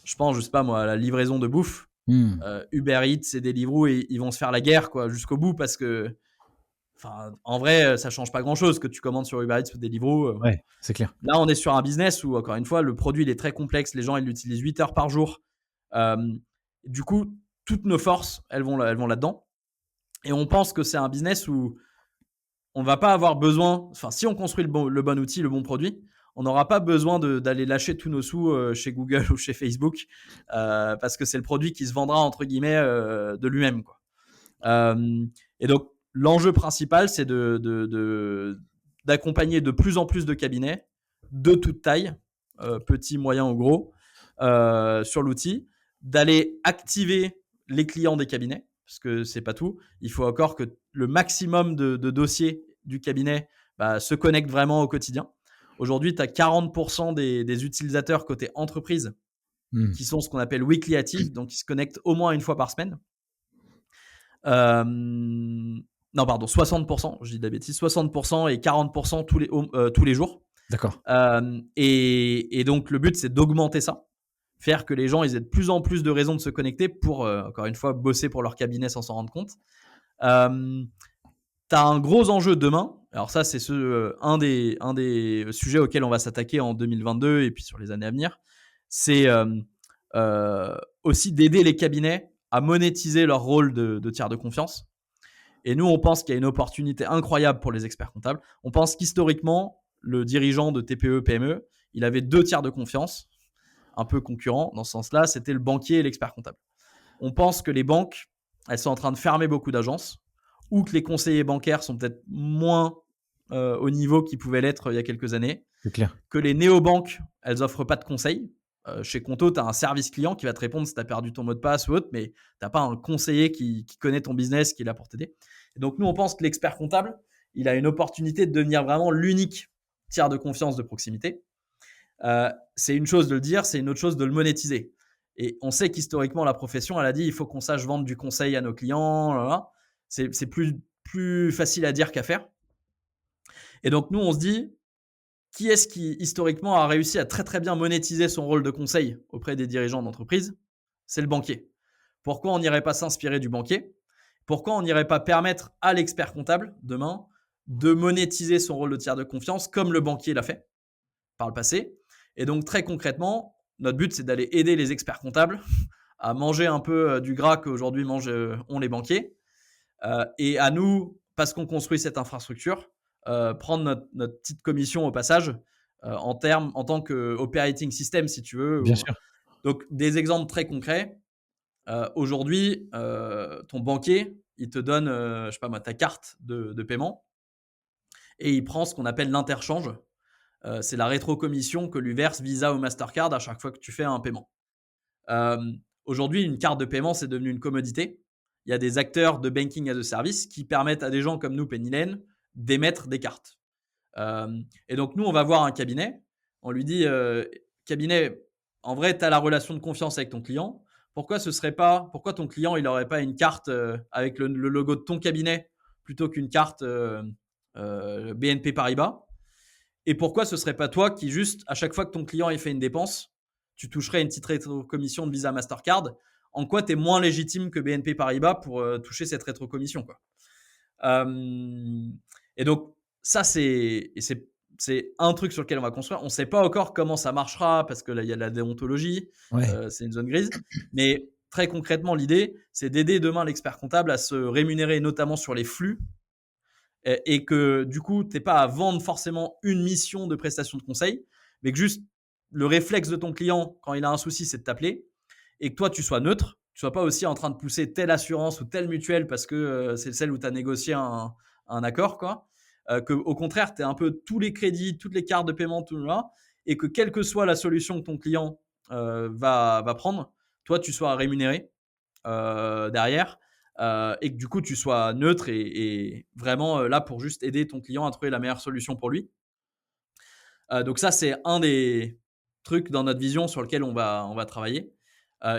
Je pense, je sais pas moi, à la livraison de bouffe. Mmh. Uber Eats et Deliveroo, et ils vont se faire la guerre quoi, jusqu'au bout parce que, en vrai, ça change pas grand-chose que tu commandes sur Uber Eats ou Deliveroo. Ouais, c'est clair. Là, on est sur un business où, encore une fois, le produit il est très complexe. Les gens, ils l'utilisent 8 heures par jour. Euh, du coup, toutes nos forces, elles vont là-dedans. Et on pense que c'est un business où on va pas avoir besoin, si on construit le bon outil, le bon produit, on n'aura pas besoin d'aller lâcher tous nos sous chez Google ou chez Facebook parce que c'est le produit qui se vendra entre guillemets de lui-même, quoi. Et donc l'enjeu principal, c'est d'accompagner de plus en plus de cabinets de toute taille, petits, moyens ou gros, sur l'outil, d'aller activer les clients des cabinets, parce que c'est pas tout. Il faut encore que le maximum de dossiers du cabinet se connectent vraiment au quotidien. Aujourd'hui, tu as 40% des utilisateurs côté entreprise Mmh. qui sont ce qu'on appelle weekly active, donc qui se connectent au moins une fois par semaine. Non, pardon, 60%, je dis de la bêtise, 60% et 40% tous les jours. D'accord. Et donc, le but, c'est d'augmenter ça, faire que les gens ils aient de plus en plus de raisons de se connecter pour, encore une fois, bosser pour leur cabinet sans s'en rendre compte. Tu as un gros enjeu demain. Alors ça, c'est un des sujets auxquels on va s'attaquer en 2022 et puis sur les années à venir. C'est aussi d'aider les cabinets à monétiser leur rôle de tiers de confiance. Et nous, on pense qu'il y a une opportunité incroyable pour les experts comptables. On pense qu'historiquement, le dirigeant de TPE, PME, il avait 2 tiers de confiance, un peu concurrents dans ce sens-là, c'était le banquier et l'expert comptable. On pense que les banques, elles sont en train de fermer beaucoup d'agences, ou que les conseillers bancaires sont peut-être moins au niveau qu'ils pouvaient l'être il y a quelques années, C'est clair. que les néobanques, elles offrent pas de conseils. Chez Conto, tu as un service client qui va te répondre si tu as perdu ton mot de passe ou autre, mais tu n'as pas un conseiller qui connaît ton business, qui est là pour t'aider. Et donc, nous, on pense que l'expert comptable, il a une opportunité de devenir vraiment l'unique tiers de confiance de proximité. C'est une chose de le dire, c'est une autre chose de le monétiser. Et on sait qu'historiquement, la profession, elle a dit il faut qu'on sache vendre du conseil à nos clients. Là, là. C'est plus facile à dire qu'à faire. Et donc, nous, on se dit qui est-ce qui, historiquement, a réussi à très très bien monétiser son rôle de conseil auprès des dirigeants d'entreprise? C'est le banquier. Pourquoi on n'irait pas s'inspirer du banquier? Pourquoi on n'irait pas permettre à l'expert comptable, demain, de monétiser son rôle de tiers de confiance comme le banquier l'a fait par le passé? Et donc, très concrètement, notre but, c'est d'aller aider les experts comptables à manger un peu du gras qu'aujourd'hui ont les banquiers. Et à nous, parce qu'on construit cette infrastructure, prendre notre petite commission au passage en tant que operating system, si tu veux. Bien sûr. Donc, des exemples très concrets. Aujourd'hui, ton banquier, il te donne, je sais pas moi, ta carte de paiement et il prend ce qu'on appelle l'interchange. C'est la rétrocommission que lui verse Visa ou Mastercard à chaque fois que tu fais un paiement. Euh, Aujourd'hui, une carte de paiement, c'est devenu une commodité. Il y a des acteurs de banking as a service qui permettent à des gens comme nous, Penny Lane, d'émettre des cartes. Et donc, nous, on va voir un cabinet. On lui dit, cabinet, en vrai, tu as la relation de confiance avec ton client. Pourquoi ton client, il n'aurait pas une carte avec le logo de ton cabinet plutôt qu'une carte BNP Paribas? Et pourquoi ce serait pas toi qui, juste, à chaque fois que ton client ait fait une dépense, tu toucherais une petite rétrocommission de Visa Mastercard? En quoi tu es moins légitime que BNP Paribas pour toucher cette rétrocommission, quoi. Et donc, ça, c'est c'est un truc sur lequel on va construire. On ne sait pas encore comment ça marchera parce que là, il y a de la déontologie, Ouais. c'est une zone grise. Mais très concrètement, l'idée, c'est d'aider demain l'expert comptable à se rémunérer notamment sur les flux et que du coup, tu n'es pas à vendre forcément une mission de prestation de conseil, mais que juste le réflexe de ton client quand il a un souci, c'est de t'appeler et que toi, tu sois neutre. Tu sois pas aussi en train de pousser telle assurance ou telle mutuelle parce que c'est celle où tu as négocié un accord, quoi. Que au contraire, tu as un peu tous les crédits, toutes les cartes de paiement, tout là, et que quelle que soit la solution que ton client va prendre, toi, tu sois rémunéré derrière et que du coup, tu sois neutre et vraiment là pour juste aider ton client à trouver la meilleure solution pour lui. Donc ça, c'est un des trucs dans notre vision sur lequel on va travailler.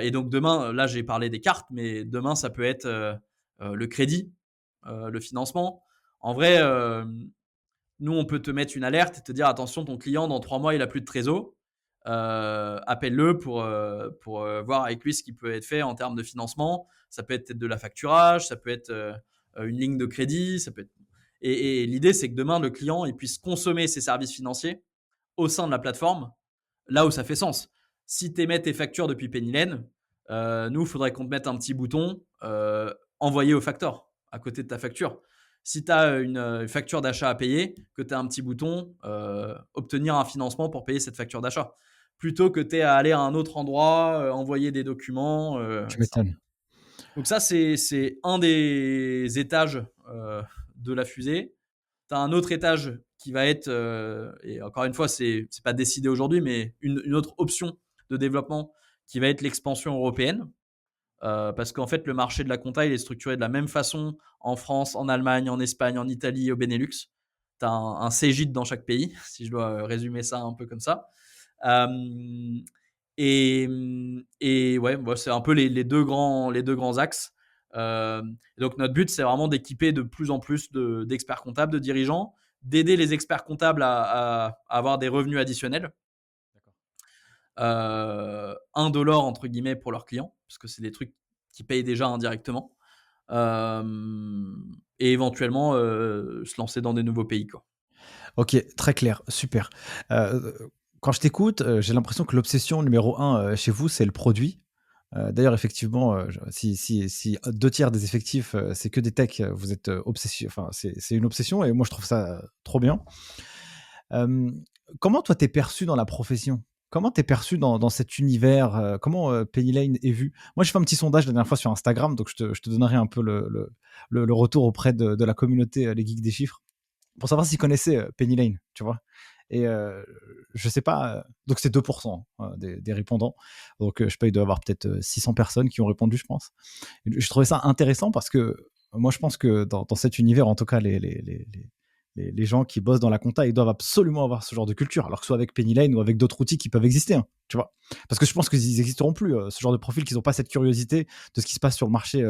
Et donc demain, là, j'ai parlé des cartes, mais demain, ça peut être le crédit, le financement. En vrai, nous, on peut te mettre une alerte et te dire attention, ton client, dans 3 mois, il a plus de trésor. Appelle-le pour voir avec lui ce qui peut être fait en termes de financement. Ça peut être de la facturage, ça peut être une ligne de crédit, ça peut être... et l'idée, c'est que demain, le client il puisse consommer ses services financiers au sein de la plateforme, là où ça fait sens. Si tu émets tes factures depuis Pennylen, nous, il faudrait qu'on te mette un petit bouton envoyer au facteur à côté de ta facture. Si tu as une facture d'achat à payer, que tu as un petit bouton obtenir un financement pour payer cette facture d'achat. Plutôt que tu aies à aller à un autre endroit, envoyer des documents, Tu etc. m'étonnes. Donc ça, c'est un des étages de la fusée. Tu as un autre étage qui va être, et encore une fois, c'est pas décidé aujourd'hui, mais une autre option de développement qui va être l'expansion européenne. Parce qu'en fait, le marché de la compta, il est structuré de la même façon en France, en Allemagne, en Espagne, en Italie, au Benelux. Tu as un CGIT dans chaque pays, si je dois résumer ça un peu comme ça. Euh, et ouais, bah, c'est un peu les deux grands axes. Donc notre but, c'est vraiment d'équiper de plus en plus d'experts comptables, de dirigeants, d'aider les experts comptables à avoir des revenus additionnels, indolores entre guillemets pour leurs clients, parce que c'est des trucs qui payent déjà indirectement, et éventuellement se lancer dans des nouveaux pays, quoi. Ok, très clair, super. Quand je t'écoute, j'ai l'impression que l'obsession numéro un chez vous, c'est le produit. D'ailleurs, effectivement, si 2 tiers des effectifs, c'est que des techs, vous êtes enfin, c'est une obsession et moi, je trouve ça trop bien. Comment toi, t'es perçu dans la profession? Comment t'es perçu dans cet univers? Comment Penny Lane est vu? Moi, j'ai fait un petit sondage la dernière fois sur Instagram, donc je te donnerai un peu le retour auprès de la communauté, les geeks des chiffres, pour savoir s'ils connaissaient Penny Lane, tu vois. Et je sais pas, donc c'est 2% des répondants. Donc je sais pas, il doit y avoir peut-être 600 personnes qui ont répondu, je pense. Et je trouvais ça intéressant parce que moi, je pense que dans cet univers, en tout cas, les gens qui bossent dans la compta, ils doivent absolument avoir ce genre de culture, alors que ce soit avec Penny Lane ou avec d'autres outils qui peuvent exister, hein, tu vois. Parce que je pense qu'ils n'existeront plus, ce genre de profils, qui n'ont pas cette curiosité de ce qui se passe sur le marché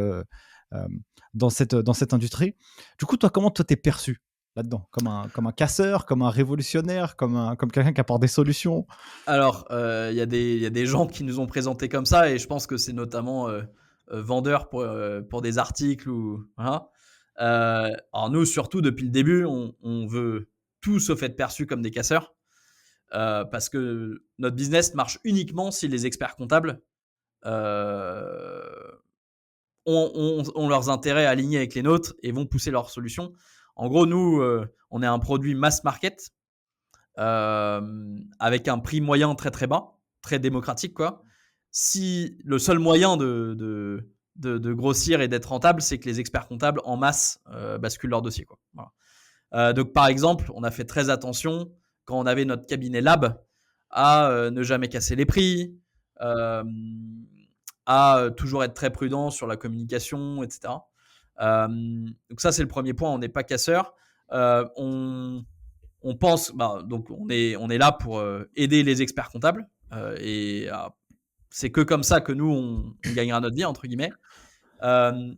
dans cette industrie. Du coup, toi, comment toi t'es perçu là-dedans? Comme un casseur, comme un révolutionnaire, comme quelqu'un qui apporte des solutions? Alors, il y a des gens qui nous ont présenté comme ça, et je pense que c'est notamment vendeurs pour des articles ou voilà. Alors nous, surtout depuis le début, on veut tout sauf être perçus comme des casseurs, parce que notre business marche uniquement si les experts comptables euh, ont leurs intérêts alignés avec les nôtres et vont pousser leurs solutions. En gros, nous, on est un produit mass market avec un prix moyen très très bas, très démocratique, quoi. Si le seul moyen de grossir et d'être rentable, c'est que les experts comptables en masse basculent leur dossier, quoi. Voilà. Donc par exemple, on a fait très attention quand on avait notre cabinet lab à ne jamais casser les prix, euh, à toujours être très prudent sur la communication, etc. Donc ça, c'est le premier point, on n'est pas casseur. On pense, donc on est là pour aider les experts comptables, et c'est que comme ça que nous, on gagnera notre vie, entre guillemets. Euh,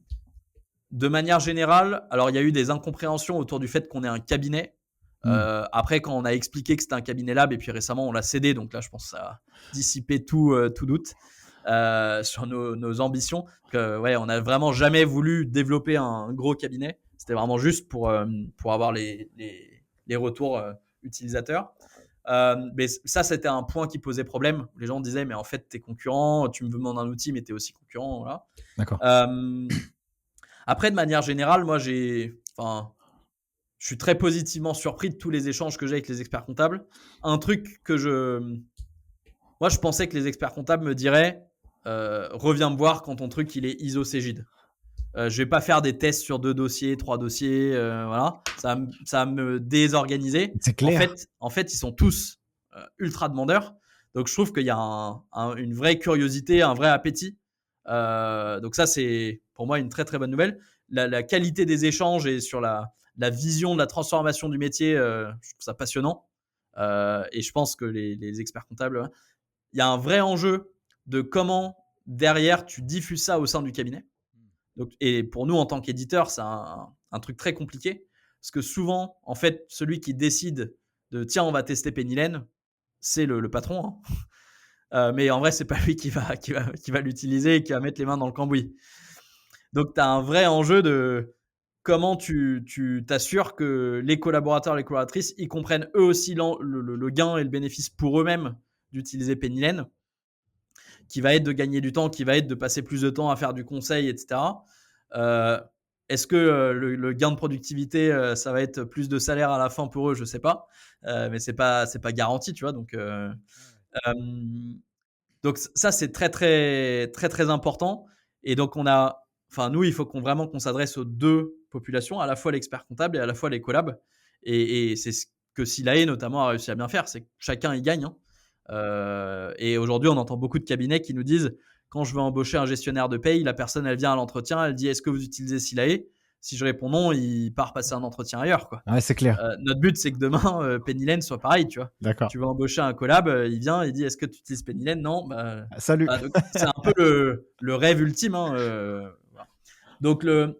de manière générale, alors il y a eu des incompréhensions autour du fait qu'on est un cabinet. Après, quand on a expliqué que c'était un cabinet lab, et puis récemment on l'a cédé, donc là je pense que ça a dissipé tout doute sur nos ambitions. Donc, ouais, on n'a vraiment jamais voulu développer un gros cabinet. C'était vraiment juste pour avoir les retours utilisateurs. Mais ça, c'était un point qui posait problème. Les gens disaient, mais en fait, t'es concurrent, tu me demandes un outil, mais t'es aussi concurrent. Voilà. D'accord. Après, de manière générale, moi, je suis très positivement surpris de tous les échanges que j'ai avec les experts comptables. Un truc moi, je pensais que les experts comptables me diraient, reviens me voir quand ton truc il est ISO Cégide. Je vais pas faire des tests sur 2 dossiers, 3 dossiers, voilà. Ça va me désorganiser. C'est clair. En fait, ils sont tous ultra demandeurs. Donc, je trouve qu'il y a une vraie curiosité, un vrai appétit. Donc ça, c'est pour moi une très très bonne nouvelle. La qualité des échanges et sur la vision de la transformation du métier, je trouve ça passionnant. Et je pense que les experts comptables, il y a un vrai enjeu de comment derrière tu diffuses ça au sein du cabinet. Donc, et pour nous, en tant qu'éditeur, c'est un truc très compliqué. Parce que souvent, en fait, celui qui décide de tiens, on va tester Pennylen, c'est le patron. Hein. Mais en vrai, c'est pas lui qui va l'utiliser et qui va mettre les mains dans le cambouis. Donc, tu as un vrai enjeu de comment tu t'assures que les collaborateurs, les collaboratrices, ils comprennent eux aussi le gain et le bénéfice pour eux-mêmes d'utiliser Pennylen, qui va être de gagner du temps, qui va être de passer plus de temps à faire du conseil, etc. Est-ce que le gain de productivité, ça va être plus de salaire à la fin pour eux? Je ne sais pas. Mais c'est pas garanti, tu vois. Donc ça, c'est très, très, très, très important. Et donc, nous, il faut vraiment qu'on s'adresse aux deux populations, à la fois l'expert comptable et à la fois les collabs. Et c'est ce que Silae, notamment, a réussi à bien faire, c'est que chacun y gagne. Hein. Et aujourd'hui, on entend beaucoup de cabinets qui nous disent, quand je veux embaucher un gestionnaire de paye, la personne, elle vient à l'entretien, elle dit, est-ce que vous utilisez Silae? Si je réponds non, il part passer un entretien ailleurs, quoi. Ouais, c'est clair. Notre but, c'est que demain, Pennylen soit pareil, tu vois. D'accord. Tu veux embaucher un collab, il vient, il dit, est-ce que tu utilises Pennylen? Non. Salut. Donc, c'est un peu le rêve ultime. Hein, voilà. Donc, je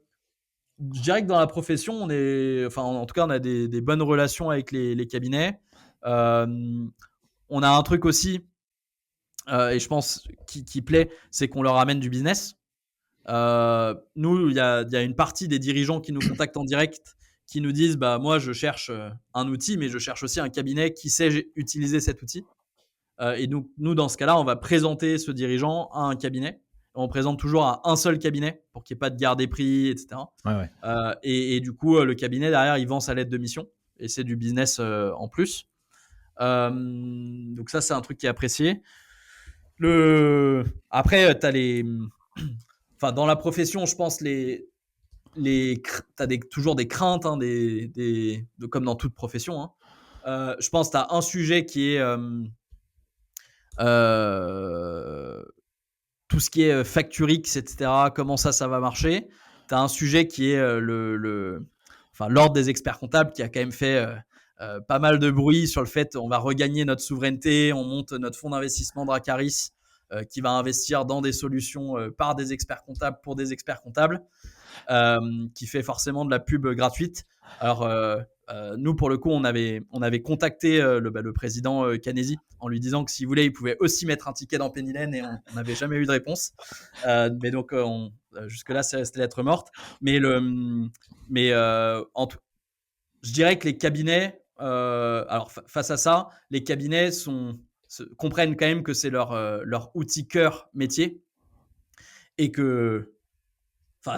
dirais que dans la profession, en tout cas, on a des bonnes relations avec les cabinets. On a un truc aussi, et je pense qui plaît, c'est qu'on leur amène du business. Nous, il y a une partie des dirigeants qui nous contactent en direct, qui nous disent, moi, je cherche un outil, mais je cherche aussi un cabinet qui sait utiliser cet outil. Et donc, nous, dans ce cas-là, on va présenter ce dirigeant à un cabinet. On présente toujours à un seul cabinet pour qu'il n'y ait pas de guerre des prix, etc. Ouais. Et du coup, le cabinet, derrière, il vend sa lettre de mission. Et c'est du business en plus. Donc ça, c'est un truc qui est apprécié. Après, tu as dans la profession, je pense, t'as toujours des craintes, hein, comme dans toute profession. Hein. Je pense que tu as un sujet qui est tout ce qui est Facturix, etc. Comment ça va marcher. Tu as un sujet qui est l'ordre des experts comptables qui a quand même fait pas mal de bruit sur le fait on va regagner notre souveraineté, on monte notre fonds d'investissement Dracaris qui va investir dans des solutions par des experts comptables pour des experts comptables, qui fait forcément de la pub gratuite. Alors, nous, pour le coup, on avait contacté le président Canesi en lui disant que s'il voulait, il pouvait aussi mettre un ticket dans Pennylen et on n'avait jamais eu de réponse. Mais donc, jusque-là, c'est resté lettre morte. Je dirais que les cabinets, face à ça, les cabinets comprennent quand même que c'est leur outil cœur métier et que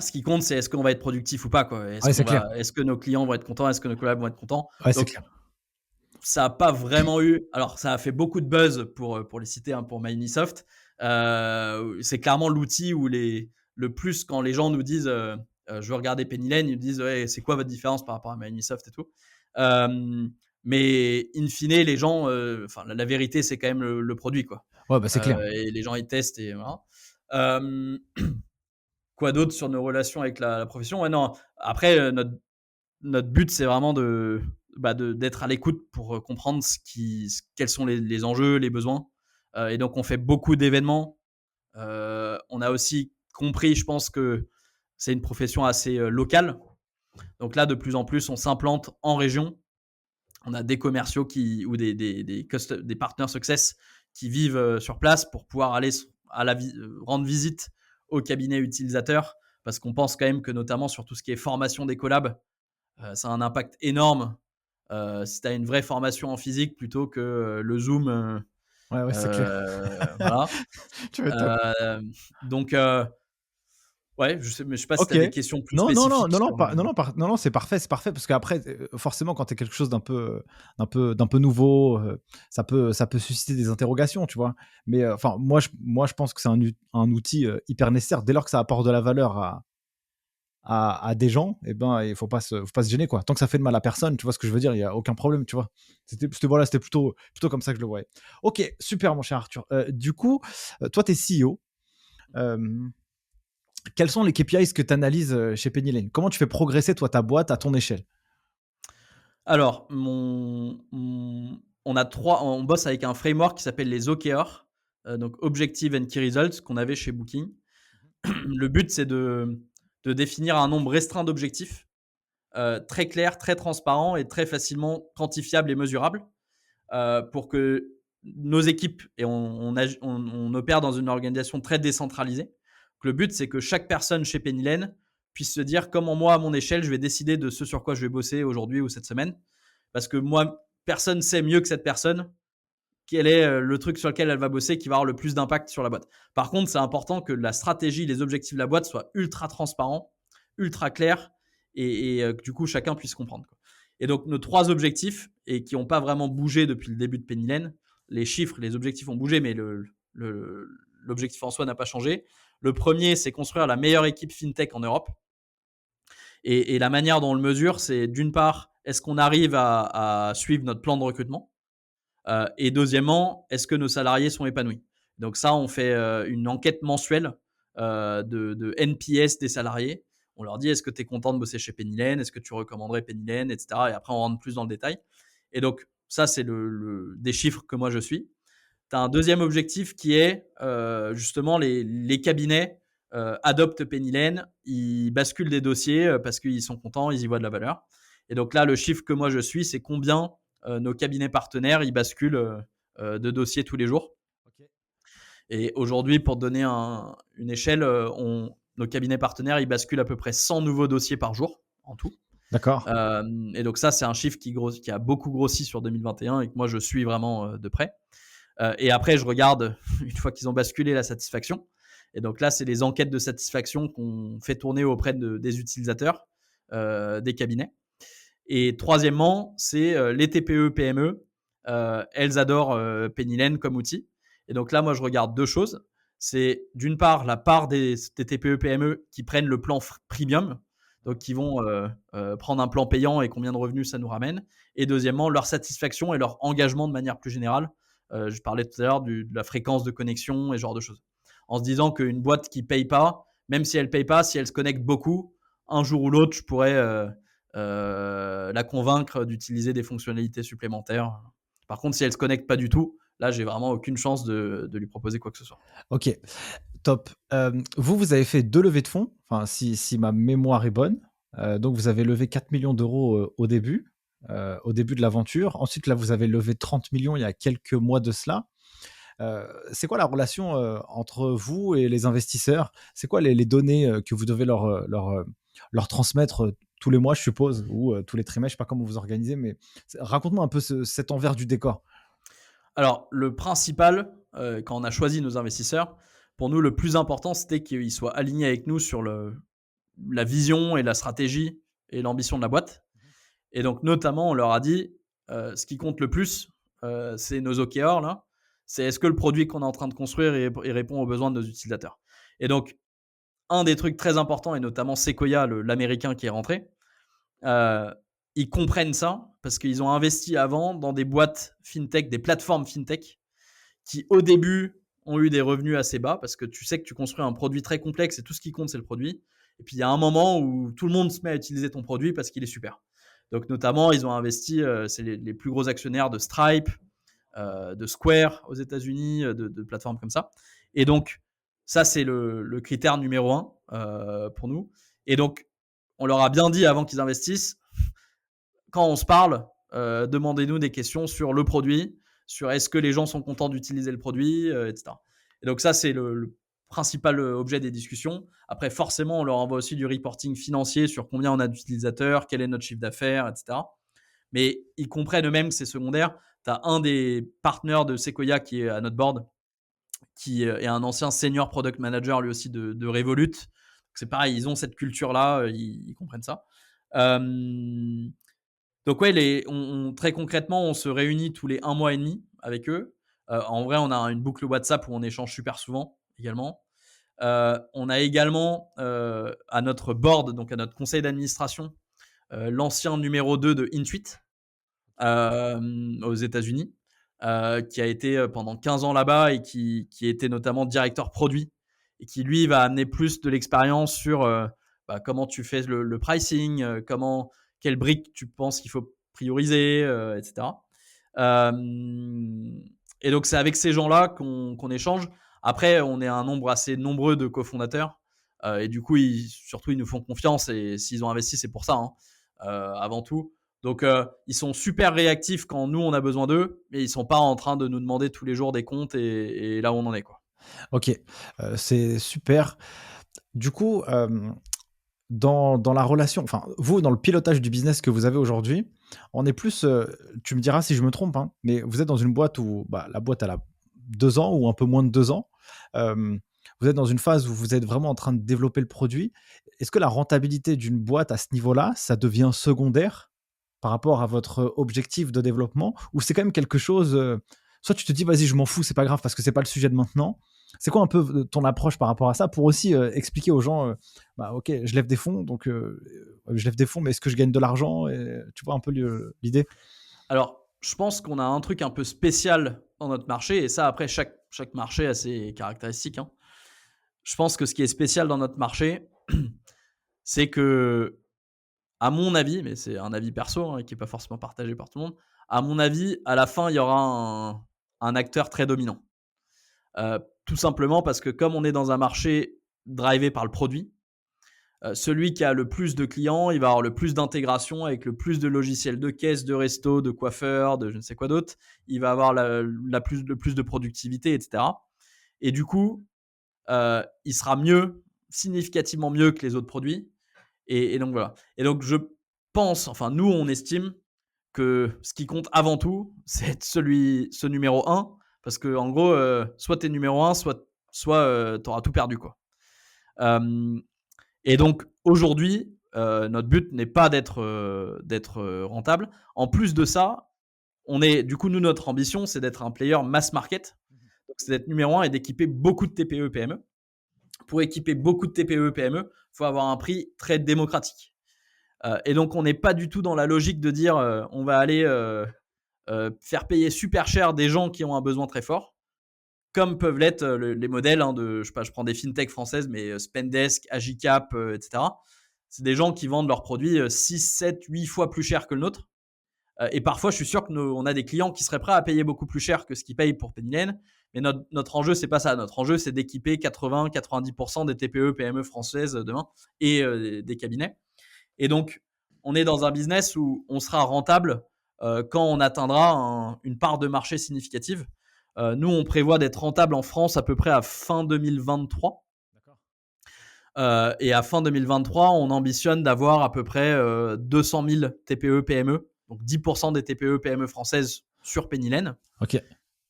ce qui compte, c'est est-ce qu'on va être productif ou pas, quoi. Est-ce que nos clients vont être contents? Est-ce que nos collabs vont être contents? Ouais, c'est clair. Ça n'a pas vraiment eu. Alors, ça a fait beaucoup de buzz pour les citer, hein, pour MyUnisoft. C'est clairement l'outil où le plus, quand les gens nous disent je veux regarder Pennylen, ils nous disent ouais, c'est quoi votre différence par rapport à MyUnisoft et tout. Mais in fine, les gens, la vérité, c'est quand même le produit, quoi. Ouais, c'est clair. Et les gens, ils testent et voilà. Quoi d'autre sur nos relations avec la profession? Ouais, non. Après, notre but, c'est vraiment d'être à l'écoute pour comprendre quels sont les enjeux, les besoins. Et donc, on fait beaucoup d'événements. On a aussi compris, je pense, que c'est une profession assez locale. Donc là, de plus en plus, on s'implante en région. On a des commerciaux ou des partners success qui vivent sur place pour pouvoir aller rendre visite au cabinet utilisateur, parce qu'on pense quand même que notamment sur tout ce qui est formation des collabs, ça a un impact énorme si tu as une vraie formation en physique plutôt que le Zoom. Ouais, ouais, c'est clair. Voilà. Tu m'étonnes. Donc, ouais, je sais pas si tu OK. as des questions plus Non, non, non, spécifiques non, non, sur. pas non, non, par non, non, c'est parfait parce qu'après, forcément, quand tu es quelque chose d'un peu nouveau, ça peut susciter des interrogations, tu vois? Mais, enfin, moi, je pense que c'est un outil, hyper nécessaire. Dès lors que ça apporte de la valeur à des gens, et ben, il faut pas se gêner, quoi. Tant que ça fait de mal à personne, tu vois ce que je veux dire? Il y a aucun problème, tu vois? C'était plutôt comme ça que je le voyais. OK, super mon cher Arthur. Du coup, toi, tu es CEO. Hem Quels sont les KPIs que tu analyses, chez Penny Lane? Comment tu fais progresser, toi, ta boîte à ton échelle? Alors, on bosse avec un framework qui s'appelle les OKR, donc Objective and Key Results, qu'on avait chez Booking. Le but, c'est de définir un nombre restreint d'objectifs, très clairs, très transparents et très facilement quantifiables et mesurables, pour que nos équipes, et on opère dans une organisation très décentralisée. Donc le but, c'est que chaque personne chez Penny Lane puisse se dire comment moi, à mon échelle, je vais décider de ce sur quoi je vais bosser aujourd'hui ou cette semaine. Parce que moi, personne sait mieux que cette personne quel est le truc sur lequel elle va bosser qui va avoir le plus d'impact sur la boîte. Par contre, c'est important que la stratégie, les objectifs de la boîte soient ultra transparents, ultra clairs et que du coup, chacun puisse comprendre, quoi. Et donc, nos 3 objectifs, et qui n'ont pas vraiment bougé depuis le début de Penny Lane, les chiffres, les objectifs ont bougé, mais l'objectif en soi n'a pas changé. Le premier, c'est construire la meilleure équipe fintech en Europe. Et la manière dont on le mesure, c'est d'une part, est-ce qu'on arrive à suivre notre plan de recrutement, et deuxièmement, est-ce que nos salariés sont épanouis? Donc ça, on fait une enquête mensuelle de NPS des salariés. On leur dit, est-ce que tu es content de bosser chez Penny Lane? Est-ce que tu recommanderais Penny Lane, etc. Et après, on rentre plus dans le détail. Et donc, ça, c'est des chiffres que moi, je suis. Tu as un deuxième objectif qui est justement les cabinets adoptent Penny Lane, ils basculent des dossiers parce qu'ils sont contents, ils y voient de la valeur. Et donc là, le chiffre que moi je suis, c'est combien nos cabinets partenaires ils basculent de dossiers tous les jours. OK. Et aujourd'hui, pour te donner une échelle, nos cabinets partenaires ils basculent à peu près 100 nouveaux dossiers par jour en tout. D'accord. Et donc ça, c'est un chiffre qui a beaucoup grossi sur 2021 et que moi je suis vraiment de près. Et après, je regarde, une fois qu'ils ont basculé, la satisfaction. Et donc là, c'est les enquêtes de satisfaction qu'on fait tourner auprès des utilisateurs des cabinets. Et troisièmement, c'est les TPE, PME. Elles adorent Penny Lane comme outil. Et donc là, moi, je regarde 2 choses. C'est d'une part la part des TPE, PME qui prennent le plan premium, donc qui vont prendre un plan payant et combien de revenus ça nous ramène. Et deuxièmement, leur satisfaction et leur engagement de manière plus générale. Je parlais tout à l'heure de la fréquence de connexion et ce genre de choses. En se disant qu'une boîte qui paye pas, même si elle paye pas, si elle se connecte beaucoup, un jour ou l'autre, je pourrais la convaincre d'utiliser des fonctionnalités supplémentaires. Par contre, si elle se connecte pas du tout, là, j'ai vraiment aucune chance de lui proposer quoi que ce soit. OK, top. Vous avez fait 2 levées de fonds, enfin, si ma mémoire est bonne. Donc vous avez levé 4 millions d'euros au début de l'aventure. Ensuite, là, vous avez levé 30 millions il y a quelques mois de cela. C'est quoi la relation, entre vous et les investisseurs? C'est quoi les données, que vous devez leur transmettre, tous les mois, je suppose, ou tous les trimestres? Je sais pas comment vous organisez, mais raconte-moi un peu cet envers du décor. Alors, le principal, quand on a choisi nos investisseurs, pour nous, le plus important, c'était qu'ils soient alignés avec nous sur la vision et la stratégie et l'ambition de la boîte. Et donc, notamment, on leur a dit, ce qui compte le plus, c'est nos OKR, là. C'est est-ce que le produit qu'on est en train de construire, il répond aux besoins de nos utilisateurs. Et donc, un des trucs très importants, et notamment Sequoia, l'américain qui est rentré, euh, ils comprennent ça parce qu'ils ont investi avant dans des boîtes fintech, des plateformes fintech, qui au début ont eu des revenus assez bas parce que tu sais que tu construis un produit très complexe et tout ce qui compte, c'est le produit. Et puis il y a un moment où tout le monde se met à utiliser ton produit parce qu'il est super. Donc notamment, ils ont investi, c'est les plus gros actionnaires de Stripe, de Square aux États-Unis, de plateformes comme ça. Et donc, ça, c'est le critère numéro 1 pour nous. Et donc, on leur a bien dit avant qu'ils investissent, quand on se parle, demandez-nous des questions sur le produit, sur est-ce que les gens sont contents d'utiliser le produit, etc. Et donc ça, c'est le principal objet des discussions. Après, forcément, on leur envoie aussi du reporting financier sur combien on a d'utilisateurs, quel est notre chiffre d'affaires, etc. mais ils comprennent eux-mêmes que c'est secondaire. Tu as un des partenaires de Sequoia qui est à notre board, qui est un ancien senior product manager lui aussi de Revolut. C'est pareil, ils ont cette culture-là, ils comprennent ça. Donc ouais, très concrètement, on se réunit tous les 1 mois et demi avec eux. En vrai, on a une boucle WhatsApp où on échange super souvent également. On a également à notre board, donc à notre conseil d'administration, l'ancien numéro 2 de Intuit aux États-Unis, qui a été pendant 15 ans là-bas et qui était notamment directeur produit et qui, lui, va amener plus de l'expérience sur comment tu fais le pricing, quelles briques tu penses qu'il faut prioriser, etc. Et donc, c'est avec ces gens-là qu'on échange. Après, on est un nombre assez nombreux de cofondateurs. Et du coup, surtout, ils nous font confiance. Et s'ils ont investi, c'est pour ça, hein, avant tout. Donc, ils sont super réactifs quand nous, on a besoin d'eux. Mais ils ne sont pas en train de nous demander tous les jours des comptes et là où on en est, quoi. Ok, c'est super. Du coup, dans la relation, enfin, vous, dans le pilotage du business que vous avez aujourd'hui, on est plus, tu me diras si je me trompe, hein, mais vous êtes dans une boîte où la boîte, elle a 2 ans ou un peu moins de 2 ans. Vous êtes dans une phase où vous êtes vraiment en train de développer le produit. Est-ce que la rentabilité d'une boîte à ce niveau-là, ça devient secondaire par rapport à votre objectif de développement, ou c'est quand même quelque chose, soit tu te dis: «Vas-y, je m'en fous, c'est pas grave parce que c'est pas le sujet de maintenant». C'est quoi un peu ton approche par rapport à ça pour aussi expliquer aux gens, OK, je lève des fonds, donc je lève des fonds, mais est-ce que je gagne de l'argent? Et tu vois un peu l'idée? Alors, je pense qu'on a un truc un peu spécial dans notre marché. Et ça, après, chaque marché a ses caractéristiques, hein. Je pense que ce qui est spécial dans notre marché, c'est que, à mon avis, mais c'est un avis perso, hein, qui n'est pas forcément partagé par tout le monde, à mon avis, à la fin, il y aura un acteur très dominant. Tout simplement parce que comme on est dans un marché drivé par le produit, celui qui a le plus de clients, il va avoir le plus d'intégration avec le plus de logiciels de caisse, de resto, de coiffeur, de je ne sais quoi d'autre. Il va avoir le plus de productivité, etc. Et du coup, il sera mieux, significativement mieux que les autres produits. Et donc voilà. Et donc je pense, enfin nous on estime que ce qui compte avant tout, c'est être ce numéro 1. Parce que en gros, soit tu es numéro 1, soit tu auras tout perdu, quoi. Et donc aujourd'hui, notre but n'est pas d'être rentable. En plus de ça, du coup, nous, notre ambition, c'est d'être un player mass market. Donc, c'est d'être numéro 1 et d'équiper beaucoup de TPE, PME. Pour équiper beaucoup de TPE, PME, il faut avoir un prix très démocratique. Et donc, on n'est pas du tout dans la logique de dire on va aller faire payer super cher des gens qui ont un besoin très fort, comme peuvent l'être les modèles de, je sais pas, je prends des fintech françaises, mais Spendesk, Agicap, etc. C'est des gens qui vendent leurs produits 6, 7, 8 fois plus cher que le nôtre. Et parfois, je suis sûr qu'on a des clients qui seraient prêts à payer beaucoup plus cher que ce qu'ils payent pour Penny Lane. Mais notre enjeu, c'est pas ça. Notre enjeu, c'est d'équiper 80-90% des TPE, PME françaises demain et des cabinets. Et donc, on est dans un business où on sera rentable quand on atteindra une part de marché significative. Nous, on prévoit d'être rentable en France à peu près à fin 2023. Et à fin 2023, on ambitionne d'avoir à peu près 200 000 TPE, PME, donc 10% des TPE, PME françaises sur Penny Lane. Ok.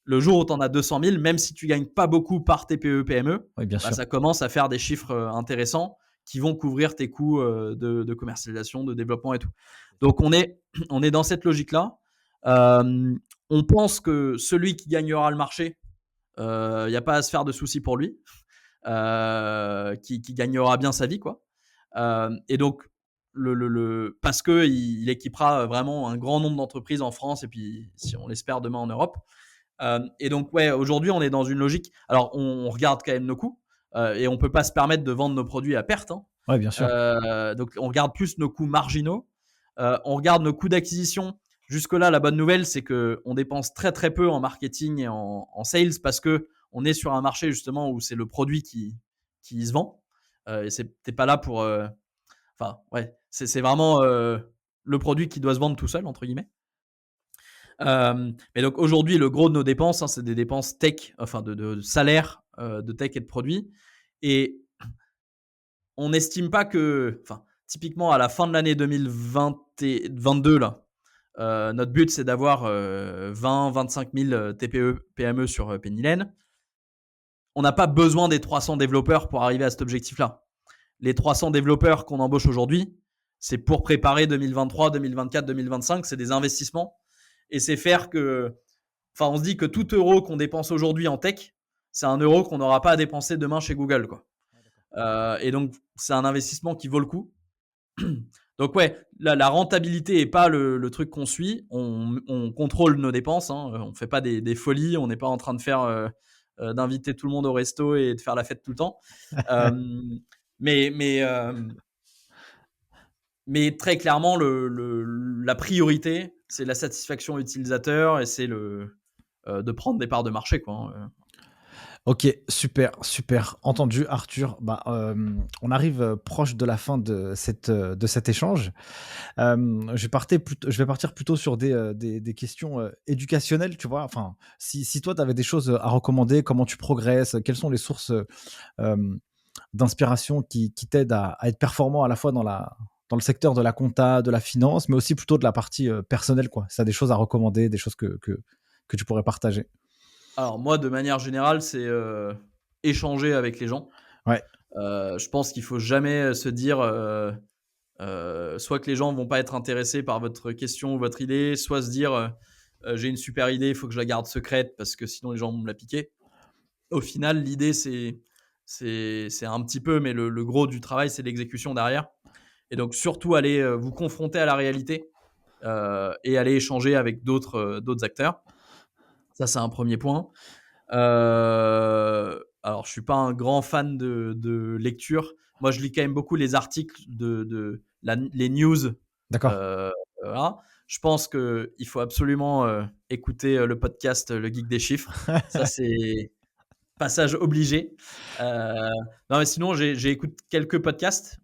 Le jour où tu en as 200 000, même si tu gagnes pas beaucoup par TPE, PME, Oui, bien sûr. ça commence à faire des chiffres intéressants qui vont couvrir tes coûts de commercialisation, de développement et tout. Donc, on est dans cette logique-là. On pense que celui qui gagnera le marché, il n'y a pas à se faire de soucis pour lui, qui gagnera bien sa vie, quoi. Et donc, parce qu'il équipera vraiment un grand nombre d'entreprises en France et puis, si on l'espère, demain en Europe. Et donc, ouais, aujourd'hui, on est dans une logique. Alors, on regarde quand même nos coûts et on ne peut pas se permettre de vendre nos produits à perte, hein. Oui, bien sûr. Donc, on regarde plus nos coûts marginaux. On regarde nos coûts d'acquisition. Jusque-là, la bonne nouvelle, c'est qu'on dépense très, très peu en marketing et en sales parce qu'on est sur un marché, justement, où c'est le produit qui se vend. Et t'es pas là pour. Enfin, ouais, c'est vraiment le produit qui doit se vendre tout seul, entre guillemets. Mais donc aujourd'hui, le gros de nos dépenses, c'est des dépenses tech, enfin de salaire de tech et de produits. Et on n'estime pas que, enfin, typiquement à la fin de l'année 2022 là, Notre but, c'est d'avoir 20-25 000 TPE, PME sur Penny Lane. On n'a pas besoin des 300 développeurs pour arriver à cet objectif-là. Les 300 développeurs qu'on embauche aujourd'hui, c'est pour préparer 2023, 2024, 2025. C'est des investissements. Et c'est faire que... Enfin, on se dit que tout euro qu'on dépense aujourd'hui en tech, c'est un euro qu'on n'aura pas à dépenser demain chez Google, quoi. Et donc, c'est un investissement qui vaut le coup. Donc, ouais, la rentabilité n'est pas le truc qu'on suit. On contrôle nos dépenses. Hein. On ne fait pas des folies. On n'est pas en train de faire... d'inviter tout le monde au resto et de faire la fête tout le temps. Mais très clairement, la priorité, c'est la satisfaction utilisateur et c'est de prendre des parts de marché, quoi. Ok, super, super. Entendu, Arthur. On arrive proche de la fin de cet échange. Je vais partir plutôt sur des questions éducationnelles, tu vois. Enfin, si toi, tu avais des choses à recommander, comment tu progresses, quelles sont les sources d'inspiration qui t'aident à être performant à la fois dans le secteur de la compta, de la finance, mais aussi plutôt de la partie personnelle, quoi. Si tu as des choses à recommander, des choses que tu pourrais partager. Alors moi, de manière générale, c'est échanger avec les gens. Ouais. Je pense qu'il faut jamais se dire soit que les gens vont pas être intéressés par votre question ou votre idée, soit se dire j'ai une super idée, il faut que je la garde secrète parce que sinon les gens vont me la piquer. Au final, l'idée, c'est un petit peu, mais le gros du travail, c'est l'exécution derrière. Et donc, surtout, aller vous confronter à la réalité et aller échanger avec d'autres acteurs. Ça, c'est un premier point. Alors, je ne suis pas un grand fan de lecture. Moi, je lis quand même beaucoup les articles les news. D'accord. Voilà. Je pense qu'il faut absolument écouter le podcast Le Geek des Chiffres. Ça, c'est passage obligé. Non, mais sinon, j'ai écouté quelques podcasts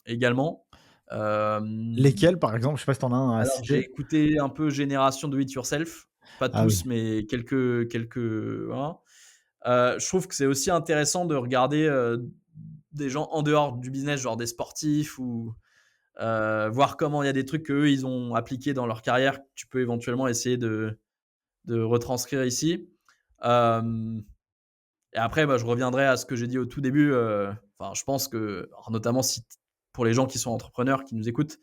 également. Lesquels, par exemple? Je sais pas si tu en as un à Alors, j'ai citer. écouté un peu Génération Do It Yourself. Pas Ah oui. tous, mais quelques voilà. Je trouve que c'est aussi intéressant de regarder des gens en dehors du business, genre des sportifs ou voir comment il y a des trucs qu'eux, ils ont appliqués dans leur carrière que tu peux éventuellement essayer de retranscrire ici. Et après, je reviendrai à ce que j'ai dit au tout début. Je pense que, notamment pour les gens qui sont entrepreneurs, qui nous écoutent,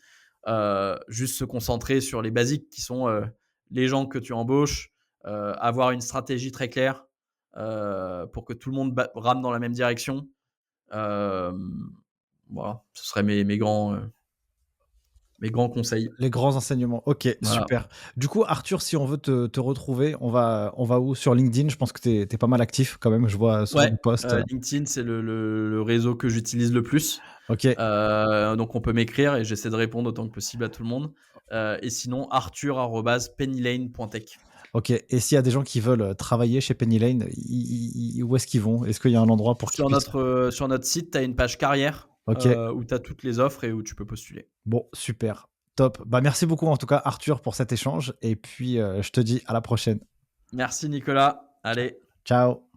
juste se concentrer sur les basiques qui sont les gens que tu embauches, avoir une stratégie très claire pour que tout le monde rame dans la même direction. Voilà, ce seraient mes grands conseils. Les grands enseignements. Ok, Voilà. super. Du coup, Arthur, si on veut te retrouver, on va où? Sur LinkedIn? Je pense que tu es pas mal actif quand même. Je vois souvent Ouais, des posts. LinkedIn, c'est le réseau que j'utilise le plus. Ok, Donc on peut m'écrire et j'essaie de répondre autant que possible à tout le monde. Et sinon, arthur@pennylane.tech. ok. Et s'il y a des gens qui veulent travailler chez Penny Lane, où est-ce qu'ils vont? Est-ce qu'il y a un endroit pour qu'ils puissent? Sur notre site, tu as une page carrière Ok, où tu as toutes les offres et où tu peux postuler. bon, super. Top. Merci beaucoup en tout cas, Arthur, pour cet échange. Et puis, je te dis à la prochaine. Merci Nicolas. Allez. Ciao.